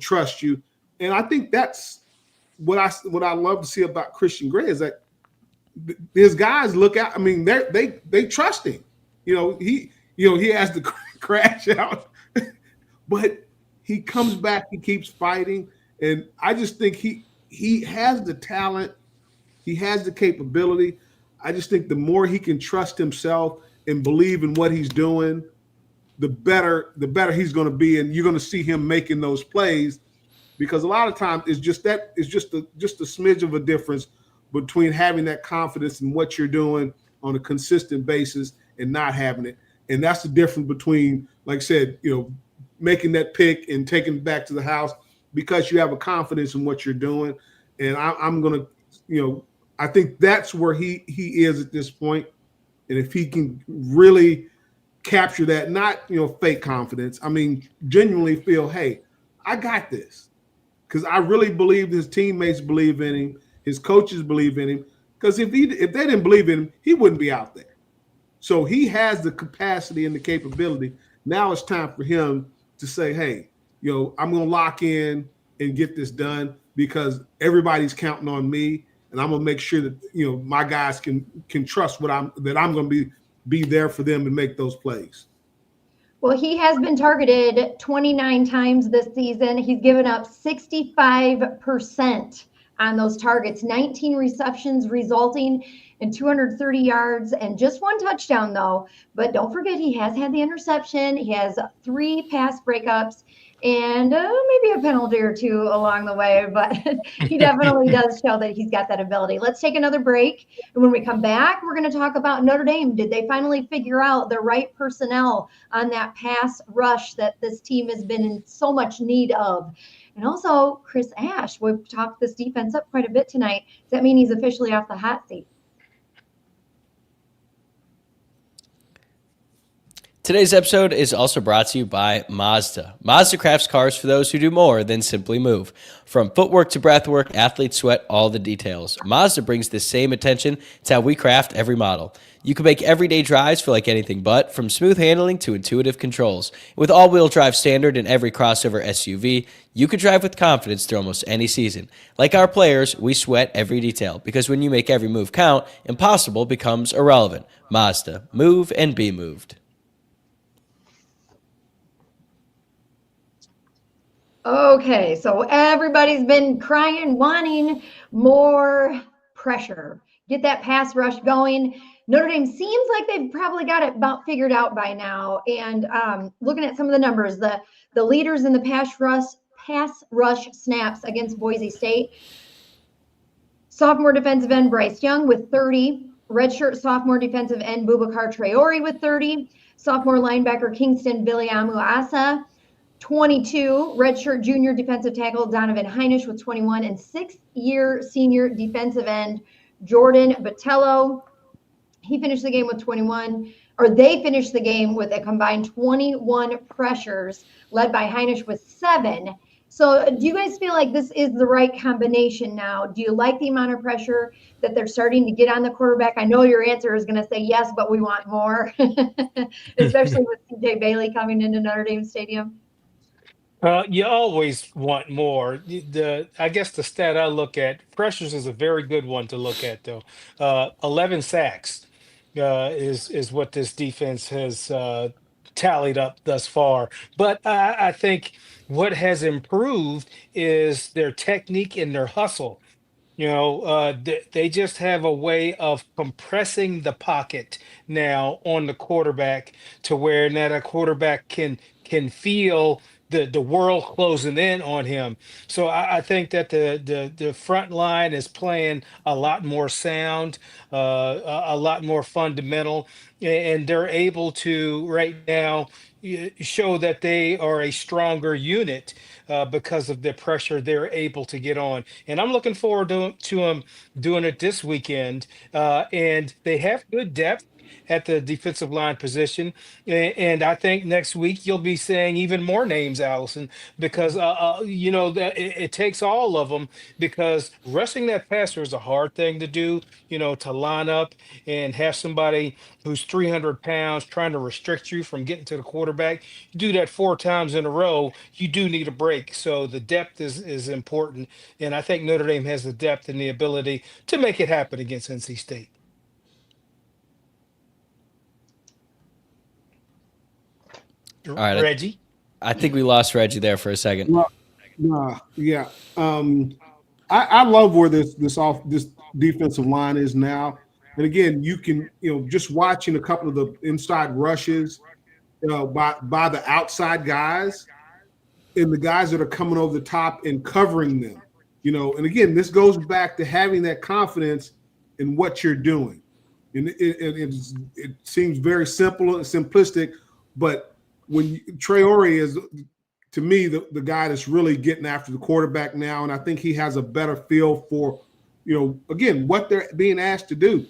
trust you. And I think that's what I love to see about Christian Gray, is that his guys look out. I mean, they trust him. He has to crash out, but he comes back. He keeps fighting, and I just think he has the talent. He has the capability. I just think the more he can trust himself and believe in what he's doing, the better he's going to be, and you're going to see him making those plays, because a lot of times it's just a smidge of a difference between having that confidence in what you're doing on a consistent basis and not having it. And that's the difference between, like I said, making that pick and taking it back to the house because you have a confidence in what you're doing. And I'm going to, I think that's where he is at this point. And if he can really capture that, not, fake confidence, I mean, genuinely feel, hey, I got this. Because I really believe his teammates believe in him. His coaches believe in him, because if they didn't believe in him, he wouldn't be out there. So he has the capacity and the capability. Now it's time for him to say, hey, I'm going to lock in and get this done, because everybody's counting on me, and I'm going to make sure that my guys can trust that I'm going to be there for them and make those plays. Well, he has been targeted 29 times this season. He's given up 65% on those targets, 19 receptions resulting in 230 yards and just 1 touchdown, though. But don't forget, he has had the interception. He has 3 pass breakups and maybe a penalty or 2 along the way. But he definitely does show that he's got that ability. Let's take another break. And when we come back, we're going to talk about Notre Dame. Did they finally figure out the right personnel on that pass rush that this team has been in so much need of? And also Chris Ash. We've talked this defense up quite a bit tonight. Does that mean he's officially off the hot seat? Today's episode is also brought to you by Mazda. Mazda crafts cars for those who do more than simply move. From footwork to breathwork, athletes sweat all the details. Mazda brings the same attention to how we craft every model. You can make everyday drives feel like anything but, from smooth handling to intuitive controls. With all-wheel drive standard in every crossover SUV, you can drive with confidence through almost any season. Like our players, we sweat every detail, because when you make every move count, impossible becomes irrelevant. Mazda. Move and be moved. Okay, so everybody's been crying, wanting more pressure. Get that pass rush going. Notre Dame seems like they've probably got it about figured out by now. And looking at some of the numbers, the leaders in the pass rush snaps against Boise State. Sophomore defensive end Bryce Young with 30. Redshirt sophomore defensive end Boubacar Traore with 30. Sophomore linebacker Kingston Biliamu-Asa 22, redshirt junior defensive tackle Donovan Heinisch with 21, and sixth-year senior defensive end Jordan Botello. He finished the game with 21, or they finished the game with a combined 21 pressures, led by Heinisch with 7. So do you guys feel like this is the right combination now? Do you like the amount of pressure that they're starting to get on the quarterback? I know your answer is going to say yes, but we want more, especially with CJ Bailey coming into Notre Dame Stadium. You always want more. I guess the stat I look at, pressures is a very good one to look at, though. 11 sacks is what this defense has tallied up thus far. But I think what has improved is their technique and their hustle. They just have a way of compressing the pocket now on the quarterback to where now a quarterback can feel the world closing in on him. So I think that the front line is playing a lot more sound, a lot more fundamental, and they're able to right now show that they are a stronger unit because of the pressure they're able to get on. And I'm looking forward to them doing it this weekend. And they have good depth at the defensive line position. And I think next week you'll be saying even more names, Allison, because, that it takes all of them, because rushing that passer is a hard thing to do, to line up and have somebody who's 300 pounds trying to restrict you from getting to the quarterback. You do that 4 times in a row, you do need a break. So the depth is important. And I think Notre Dame has the depth and the ability to make it happen against NC State. All right, Reggie. I think we lost Reggie there for a second. Yeah. I love where this defensive line is now. And again, you can, just watching a couple of the inside rushes by the outside guys and the guys that are coming over the top and covering them, and again, this goes back to having that confidence in what you're doing. And it seems very simple and simplistic, but when Traore is, to me, the guy that's really getting after the quarterback now, and I think he has a better feel for, again, what they're being asked to do.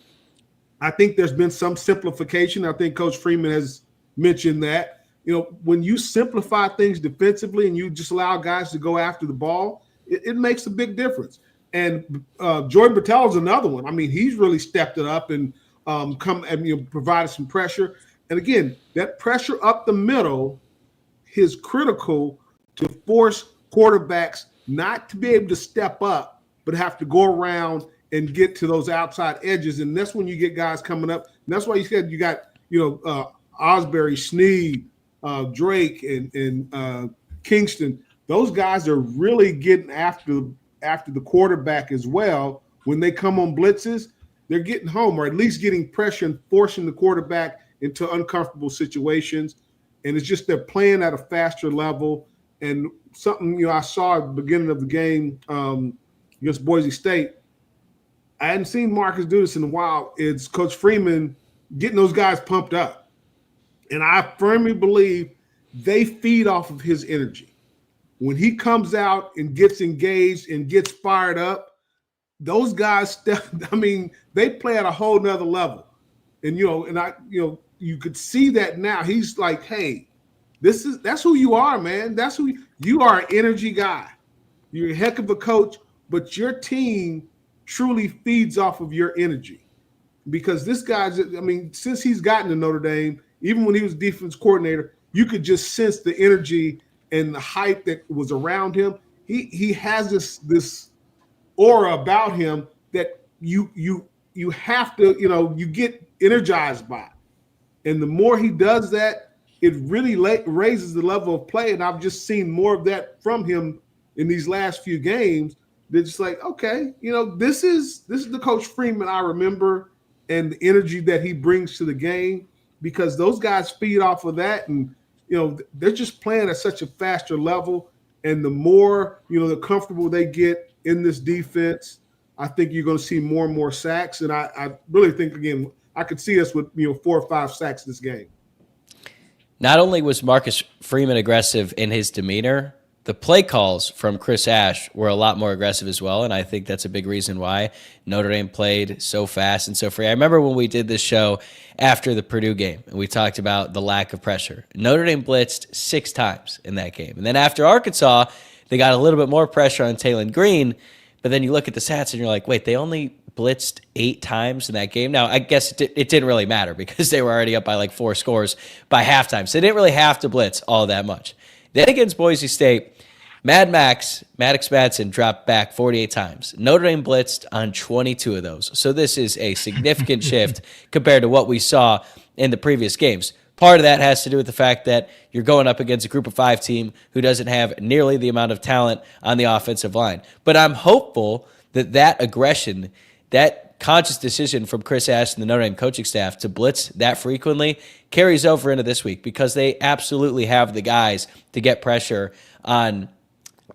I think there's been some simplification. I think Coach Freeman has mentioned that. When you simplify things defensively and you just allow guys to go after the ball, it makes a big difference. And Jordan Botello is another one. I mean, he's really stepped it up and come and provided some pressure. And again, that pressure up the middle is critical to force quarterbacks not to be able to step up, but have to go around and get to those outside edges. And that's when you get guys coming up. And that's why you said you got, Osbury, Sneed, Drake, and Kingston. Those guys are really getting after the quarterback as well. When they come on blitzes, they're getting home, or at least getting pressure and forcing the quarterback into uncomfortable situations. And it's just they're playing at a faster level. And something, I saw at the beginning of the game against Boise State, I hadn't seen Marcus do this in a while. It's Coach Freeman getting those guys pumped up. And I firmly believe they feed off of his energy. when he comes out and gets engaged and gets fired up, those guys, I mean, they play at a whole nother level. And, you could see that now. He's like, hey, that's who you are, man. That's who you are, an energy guy. You're a heck of a coach, but your team truly feeds off of your energy. Because this guy's, I mean, since he's gotten to Notre Dame, even when he was defense coordinator, you could just sense the energy and the hype that was around him. He has this aura about him that you have to, you get energized by. And the more he does that, it really raises the level of play. And I've just seen more of that from him in these last few games. They're just like, okay, this is the Coach Freeman I remember, and the energy that he brings to the game, because those guys feed off of that. And, they're just playing at such a faster level. And the more, the comfortable they get in this defense, I think you're going to see more and more sacks. And I really think, again, I could see us with, 4 or 5 sacks this game. Not only was Marcus Freeman aggressive in his demeanor, the play calls from Chris Ash were a lot more aggressive as well, and I think that's a big reason why Notre Dame played so fast and so free. I remember when we did this show after the Purdue game, and we talked about the lack of pressure. Notre Dame blitzed 6 times in that game. And then after Arkansas, they got a little bit more pressure on Taylon Green, but then you look at the stats and you're like, wait, they only blitzed 8 times in that game. Now, I guess it didn't really matter because they were already up by like 4 scores by halftime, so they didn't really have to blitz all that much. Then against Boise State, Maddox Madsen dropped back 48 times. Notre Dame blitzed on 22 of those. So this is a significant shift compared to what we saw in the previous games. Part of that has to do with the fact that you're going up against a group of 5 team who doesn't have nearly the amount of talent on the offensive line. But I'm hopeful that aggression, that conscious decision from Chris Ash and the Notre Dame coaching staff to blitz that frequently carries over into this week, because they absolutely have the guys to get pressure on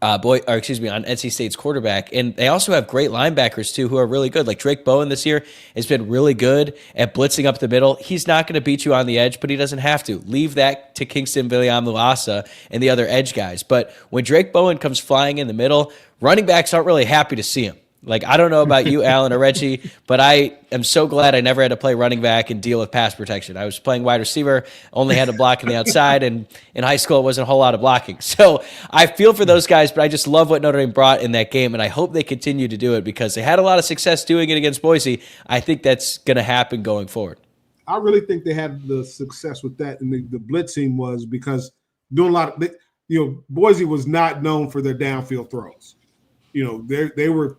on NC State's quarterback. And they also have great linebackers too, who are really good. Like Drake Bowen this year has been really good at blitzing up the middle. He's not going to beat you on the edge, but he doesn't have to. Leave that to Kingston Viliamu-Asa and the other edge guys. But when Drake Bowen comes flying in the middle, running backs aren't really happy to see him. Like, I don't know about you, Alan or Reggie, but I am so glad I never had to play running back and deal with pass protection. I was playing wide receiver, only had to block on the outside, and in high school it wasn't a whole lot of blocking. So I feel for those guys, but I just love what Notre Dame brought in that game, and I hope they continue to do it because they had a lot of success doing it against Boise. I think that's going to happen going forward. I really think they had the success with that, and the blitzing was because doing a lot of, Boise was not known for their downfield throws. They were,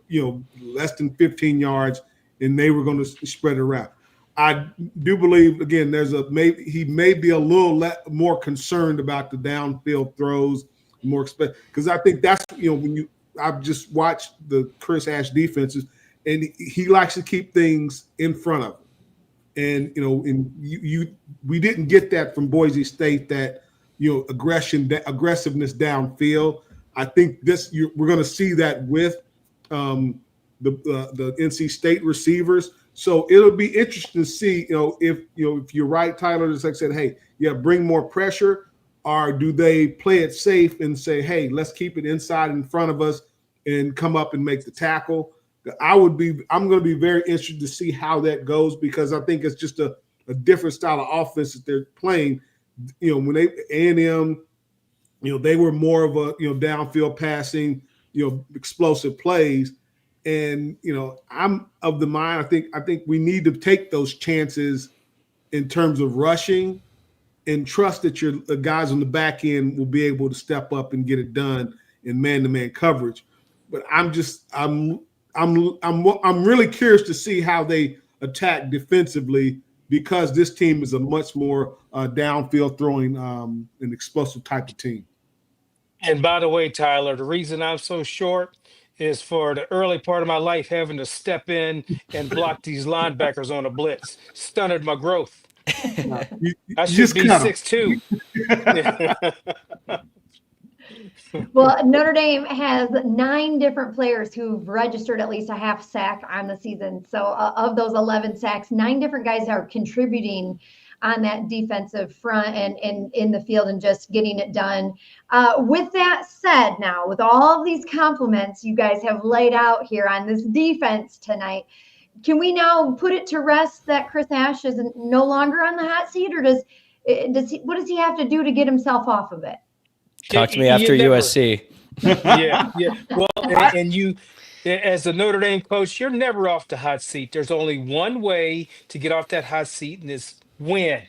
less than 15 yards, and they were going to spread it around. I do believe, again, he may be a little more concerned about the downfield throws, because I think that's, I've just watched the Chris Ash defenses, and he likes to keep things in front of him. And, we didn't get that from Boise State, that, aggressiveness downfield. I think we're going to see that with the NC State receivers. So it'll be interesting to see, if you're right, Tyler, just like I said, hey, bring more pressure, or do they play it safe and say, hey, let's keep it inside in front of us and come up and make the tackle. I'm going to be very interested to see how that goes, because I think it's just a different style of offense that they're playing. When A&M, they were more of a, downfield passing, explosive plays. And, I'm of the mind, I think we need to take those chances in terms of rushing, and trust that the guys on the back end will be able to step up and get it done in man-to-man coverage. But I'm really curious to see how they attack defensively, because this team is a much more downfield throwing and explosive type of team. And by the way, Tyler, the reason I'm so short is for the early part of my life having to step in and block these linebackers on a blitz. Stunted my growth. I should be 6'2". Well, Notre Dame has 9 different players who've registered at least a half sack on the season. So of those 11 sacks, 9 different guys are contributing on that defensive front and in the field and just getting it done. With that said, now, with all of these compliments you guys have laid out here on this defense tonight, can we now put it to rest that Chris Ash is no longer on the hot seat, or what does he have to do to get himself off of it? Talk to me after USC. Yeah. Well, and you, as a Notre Dame coach, you're never off the hot seat. There's only one way to get off that hot seat, and it's win.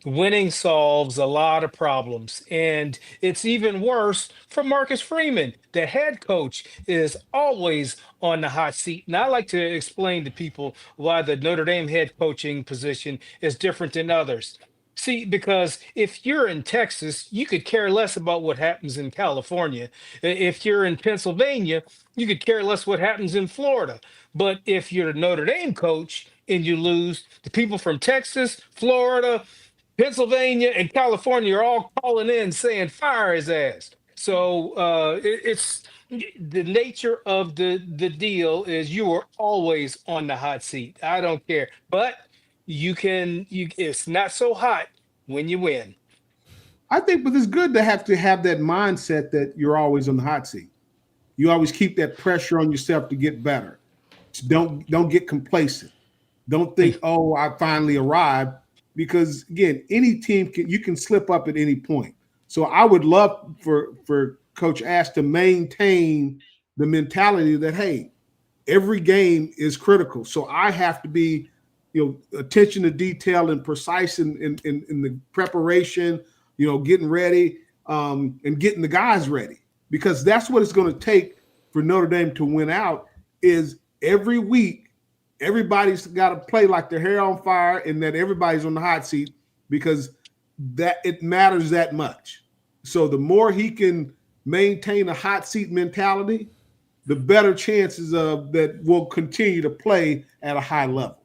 Winning solves a lot of problems. And it's even worse for Marcus Freeman. The head coach is always on the hot seat. And I like to explain to people why the Notre Dame head coaching position is different than others. See, because if you're in Texas, you could care less about what happens in California. If you're in Pennsylvania, you could care less what happens in Florida. But if you're a Notre Dame coach and you lose, the people from Texas, Florida, Pennsylvania, and California are all calling in saying fire his ass. So it's the nature of the deal is you are always on the hot seat. I don't care, but it's not so hot when you win. I think, but it's good to have that mindset that you're always on the hot seat. You always keep that pressure on yourself to get better. Don't get complacent. Don't think, oh, I finally arrived, because again, any team you can slip up at any point. So I would love for Coach Ash to maintain the mentality that, hey, every game is critical. So I have to be, attention to detail and precise in the preparation, getting ready and getting the guys ready, because that's what it's going to take for Notre Dame to win out. Is every week, everybody's got to play like their hair on fire and that everybody's on the hot seat, because that it matters that much. So the more he can maintain a hot seat mentality, the better chances of that will continue to play at a high level.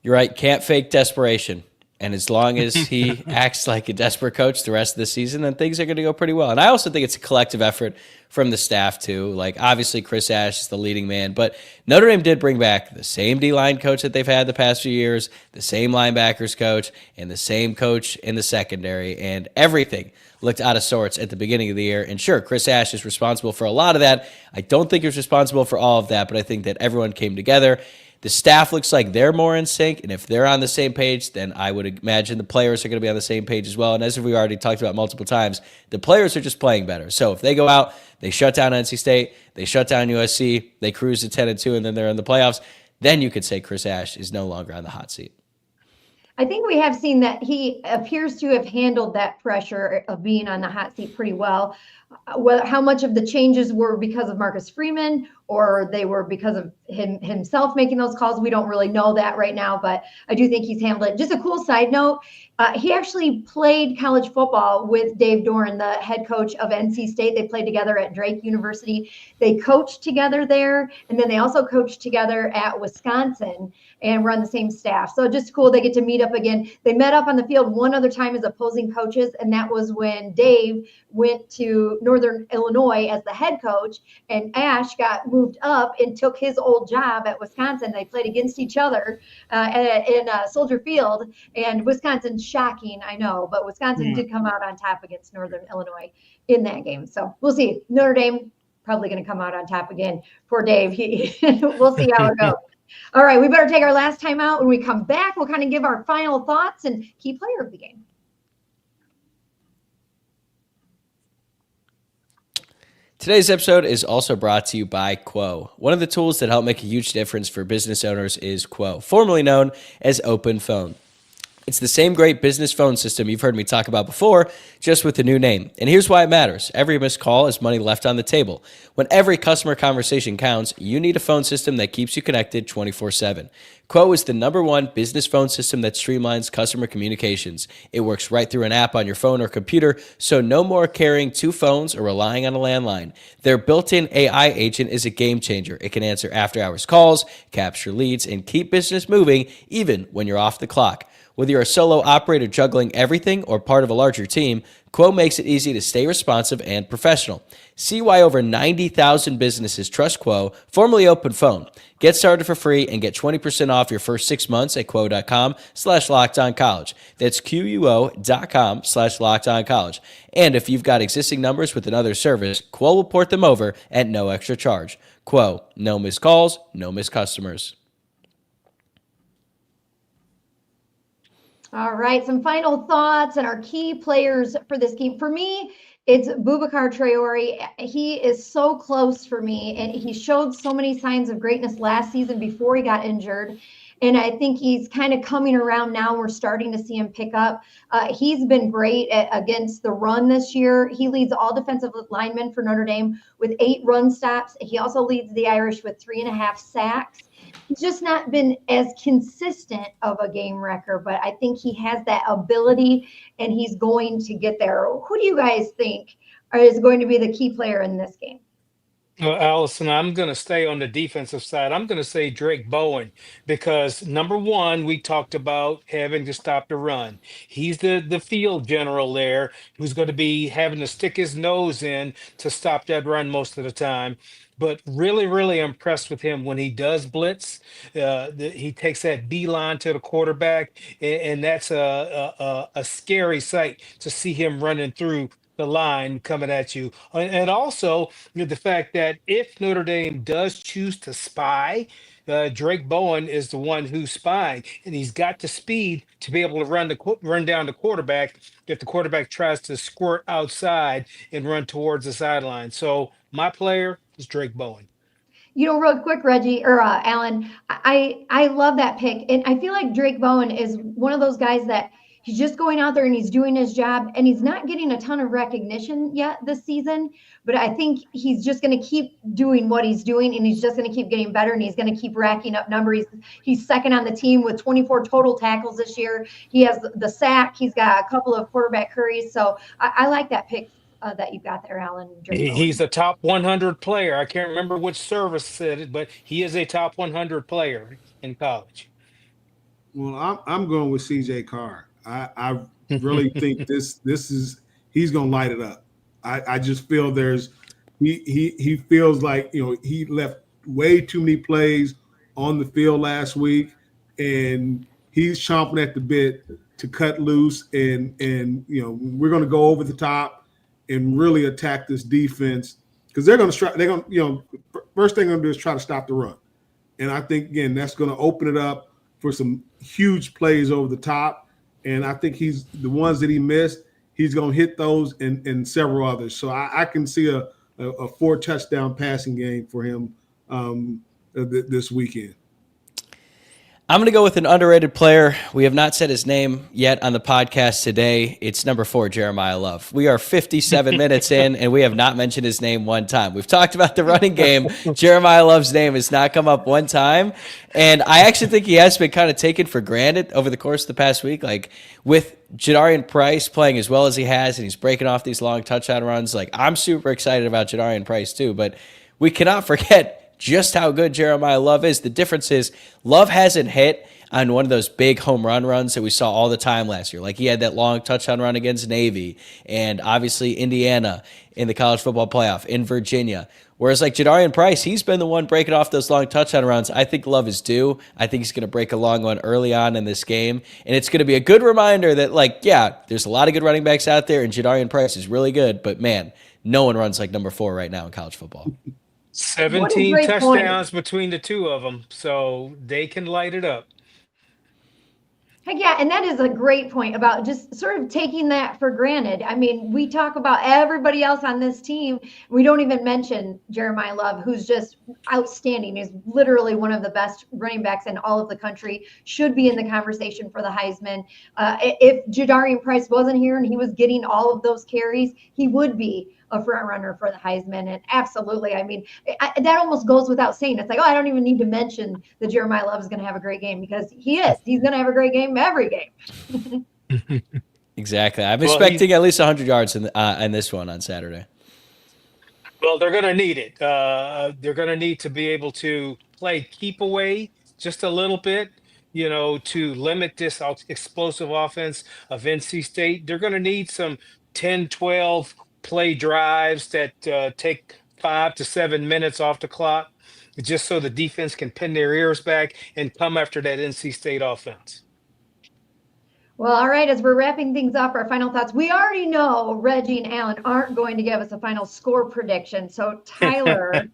You're right. Can't fake desperation. And as long as he acts like a desperate coach the rest of the season, then things are going to go pretty well. And I also think it's a collective effort from the staff, too. Like, obviously, Chris Ash is the leading man, but Notre Dame did bring back the same D-line coach that they've had the past few years, the same linebackers coach, and the same coach in the secondary, and everything looked out of sorts at the beginning of the year. And sure, Chris Ash is responsible for a lot of that. I don't think he's responsible for all of that, but I think that everyone came together. The staff looks like they're more in sync, and if they're on the same page, then I would imagine the players are going to be on the same page as well. And as we already talked about multiple times, the players are just playing better. So if they go out, they shut down NC State, they shut down USC, they cruise to 10-2, and then they're in the playoffs, then you could say Chris Ash is no longer on the hot seat. I think we have seen that he appears to have handled that pressure of being on the hot seat pretty well. How much of the changes were because of Marcus Freeman or they were because of himself making those calls, we don't really know that right now, but I do think he's handled it. Just a cool side note, he actually played college football with Dave Doran, the head coach of NC State. They played together at Drake University. They coached together there, and then they also coached together at Wisconsin and were on the same staff. So just cool. They get to meet up again. They met up on the field one other time as opposing coaches, and that was when Dave went to Northern Illinois as the head coach, and Ash got moved up and took his old job at Wisconsin. They played against each other in Soldier Field, and Wisconsin, shocking, I know, but Wisconsin did come out on top against Northern Illinois in that game. So we'll see. Notre Dame probably going to come out on top again. Poor Dave. We'll see how it goes. All right, we better take our last time out. When we come back, we'll kind of give our final thoughts and key player of the game. Today's episode is also brought to you by Quo. One of the tools that help make a huge difference for business owners is Quo, formerly known as Open Phone. It's the same great business phone system you've heard me talk about before, just with a new name. And here's why it matters. Every missed call is money left on the table. When every customer conversation counts, you need a phone system that keeps you connected 24/7. Quo is the #1 business phone system that streamlines customer communications. It works right through an app on your phone or computer, so no more carrying 2 phones or relying on a landline. Their built-in AI agent is a game changer. It can answer after-hours calls, capture leads, and keep business moving even when you're off the clock. Whether you're a solo operator juggling everything or part of a larger team, Quo makes it easy to stay responsive and professional. See why over 90,000 businesses trust Quo, formerly Open Phone. Get started for free and get 20% off your first 6 months at quo.com/lockedoncollege. That's QUO.com/lockedoncollege. And if you've got existing numbers with another service, Quo will port them over at no extra charge. Quo, no missed calls, no missed customers. All right, some final thoughts and our key players for this game. For me, it's Boubacar Traore. He is so close for me, and he showed so many signs of greatness last season before he got injured. And I think he's kind of coming around now. We're starting to see him pick up. He's been great against the run this year. He leads all defensive linemen for Notre Dame with 8 run stops. He also leads the Irish with 3.5 sacks. He's just not been as consistent of a game wrecker, but I think he has that ability and he's going to get there. Who do you guys think is going to be the key player in this game? Well, Allison, I'm going to stay on the defensive side. I'm going to say Drake Bowen because number one, we talked about having to stop the run. He's the field general there who's going to be having to stick his nose in to stop that run most of the time. But really, really impressed with him when he does blitz. He takes that beeline to the quarterback, and that's a scary sight to see him running through the line coming at you. And also the fact that if Notre Dame does choose to spy, Drake Bowen is the one who's spying, and he's got the speed to be able to run down the quarterback if the quarterback tries to squirt outside and run towards the sideline. So my player is Drake Bowen. You know, real quick, Reggie or Alan, I love that pick, and I feel like Drake Bowen is one of those guys that he's just going out there and he's doing his job, and he's not getting a ton of recognition yet this season, but I think he's just going to keep doing what he's doing, and he's just going to keep getting better, and he's going to keep racking up numbers. He's second on the team with 24 total tackles this year. He has the sack. He's got a couple of quarterback hurries, so I like that pick that you got there, Alan. He's a top 100 player. I can't remember which service said it, but he is a top 100 player in college. Well, I'm going with CJ Carr. I really think this is he's going to light it up. I just feel he feels like, you know, he left way too many plays on the field last week, and he's chomping at the bit to cut loose, and you know, we're going to go over the top and really attack this defense because they're going to you know, first thing they're going to do is try to stop the run. And I think, again, that's going to open it up for some huge plays over the top. And I think he's the ones that he missed, he's going to hit those and several others. So I can see a 4-touchdown passing game for him this weekend. I'm going to go with an underrated player. We have not said his name yet on the podcast today. It's number 4, Jeremiah Love. We are 57 minutes in, and we have not mentioned his name one time. We've talked about the running game. Jeremiah Love's name has not come up one time, and I actually think he has been kind of taken for granted over the course of the past week. Like, with Jadarian Price playing as well as he has, and he's breaking off these long touchdown runs, like, I'm super excited about Jadarian Price too, but we cannot forget just how good Jeremiah Love is. The difference is Love hasn't hit on one of those big home run runs that we saw all the time last year. Like, he had that long touchdown run against Navy and obviously Indiana in the college football playoff, in Virginia. Whereas like Jadarian Price, he's been the one breaking off those long touchdown runs. I think Love is due. I think he's going to break a long one early on in this game. And it's going to be a good reminder that, like, yeah, there's a lot of good running backs out there, and Jadarian Price is really good. But, man, no one runs like number 4 right now in college football. 17 touchdowns between the two of them, so they can light it up. Heck yeah, and that is a great point about just sort of taking that for granted. I mean, we talk about everybody else on this team. We don't even mention Jeremiah Love, who's just outstanding. He's literally one of the best running backs in all of the country, should be in the conversation for the Heisman. If Jadarian Price wasn't here and he was getting all of those carries, he would be a front runner for the Heisman. And absolutely, I mean, that almost goes without saying. It's like, oh, I don't even need to mention that Jeremiah Love is going to have a great game, because he is. He's going to have a great game every game. Exactly. I'm expecting at least 100 yards in this one on Saturday. Well, they're going to need it. They're going to need to be able to play keep away just a little bit. to limit this explosive offense of NC State. They're going to need some 10, 12 play drives that take 5 to 7 minutes off the clock, just so the defense can pin their ears back and come after that NC State offense. Well, all right, as we're wrapping things up, our final thoughts. We already know Reggie and Alan aren't going to give us a final score prediction. So, Tyler,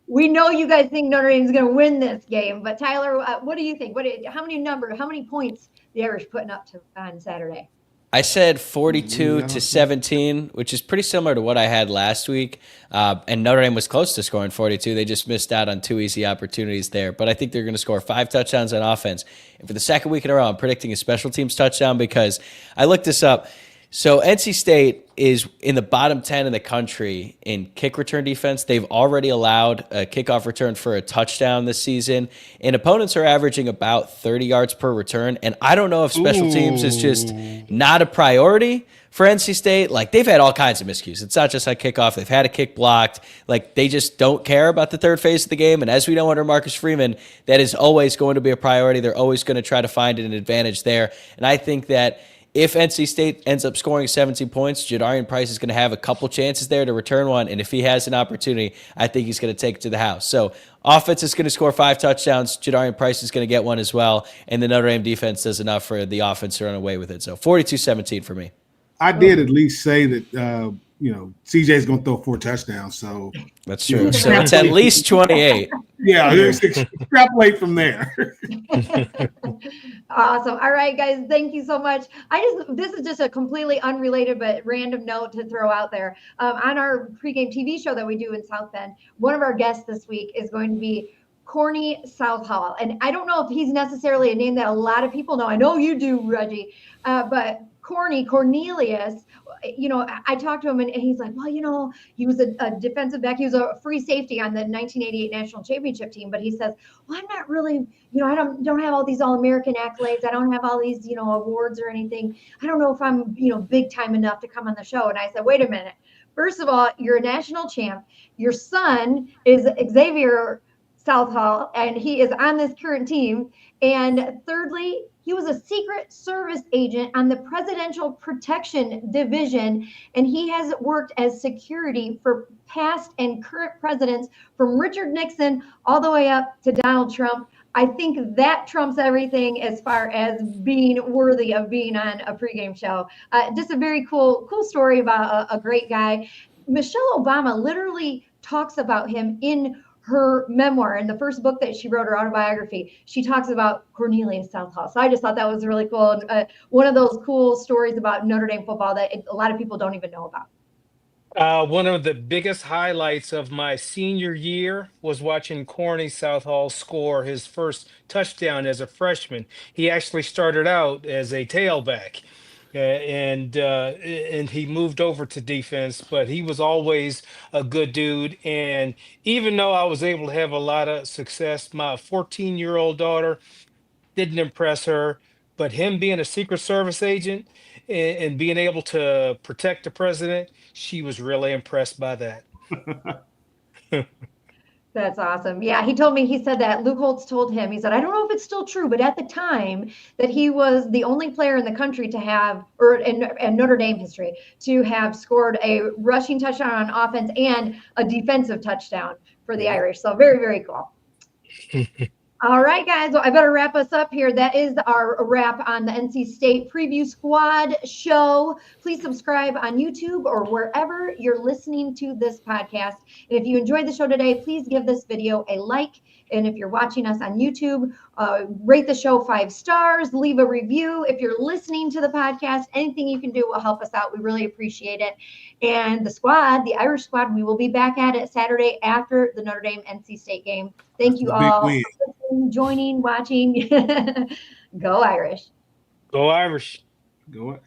we know you guys think Notre Dame is going to win this game, but Tyler, what do you think? How many points the Irish putting up on Saturday? I said 42-17, which is pretty similar to what I had last week. And Notre Dame was close to scoring 42. They just missed out on 2 easy opportunities there. But I think they're going to score 5 touchdowns on offense. And for the second week in a row, I'm predicting a special teams touchdown because I looked this up. So NC State is in the bottom 10 in the country in kick return defense. They've already allowed a kickoff return for a touchdown this season, and opponents are averaging about 30 yards per return. And I don't know if special teams is just not a priority for NC State. Like, they've had all kinds of miscues. It's not just on kickoff. They've had a kick blocked. Like, they just don't care about the third phase of the game. And as we know under Marcus Freeman, that is always going to be a priority. They're always going to try to find an advantage there. And I think that if NC State ends up scoring 17 points, Jadarian Price is going to have a couple chances there to return one. And if he has an opportunity, I think he's going to take it to the house. So offense is going to score 5 touchdowns. Jadarian Price is going to get one as well. And the Notre Dame defense does enough for the offense to run away with it. So 42-17 for me. I did at least say that, CJ is going to throw 4 touchdowns. So that's true. So it's at least 28. Yeah, extrapolate from there. Awesome. All right, guys, thank you so much. This is just a completely unrelated but random note to throw out there. On our pregame TV show that we do in South Bend, one of our guests this week is going to be Corny Southall. And I don't know if he's necessarily a name that a lot of people know. I know you do, Reggie, but Cornelius, I talked to him and he's like, well, he was a defensive back. He was a free safety on the 1988 national championship team. But he says, well, I'm not really, I don't have all these All-American accolades. I don't have all these, awards or anything. I don't know if I'm, big time enough to come on the show. And I said, wait a minute. First of all, you're a national champ. Your son is Xavier Southall, and he is on this current team. And thirdly, he was a Secret Service agent on the Presidential Protection Division, and he has worked as security for past and current presidents from Richard Nixon all the way up to Donald Trump. I think that trumps everything as far as being worthy of being on a pregame show. Just a very cool story about a great guy. Michelle Obama literally talks about him in her memoir, in the first book that she wrote, her autobiography. She talks about Cornelius Southall. So I just thought that was really cool. And one of those cool stories about Notre Dame football that a lot of people don't even know about. One of the biggest highlights of my senior year was watching Corny Southall score his first touchdown as a freshman. He actually started out as a tailback. And he moved over to defense, but he was always a good dude. And even though I was able to have a lot of success, my 14-year-old daughter didn't impress her. But him being a Secret Service agent and being able to protect the president, she was really impressed by that. That's awesome. Yeah, he said that Luke Holtz told him, he said, I don't know if it's still true, but at the time that he was the only player in the country to have, or in Notre Dame history, to have scored a rushing touchdown on offense and a defensive touchdown for the Irish. So very, very cool. All right, guys. Well, I better wrap us up here. That is our wrap on the NC State Preview Squad show. Please subscribe on YouTube or wherever you're listening to this podcast. And if you enjoyed the show today, please give this video a like. And if you're watching us on YouTube, rate the show 5 stars, leave a review. If you're listening to the podcast, anything you can do will help us out. We really appreciate it. And the Irish squad, we will be back at it Saturday after the Notre Dame NC State game. Thank you all for joining, watching. Go Irish. Go Irish. Go.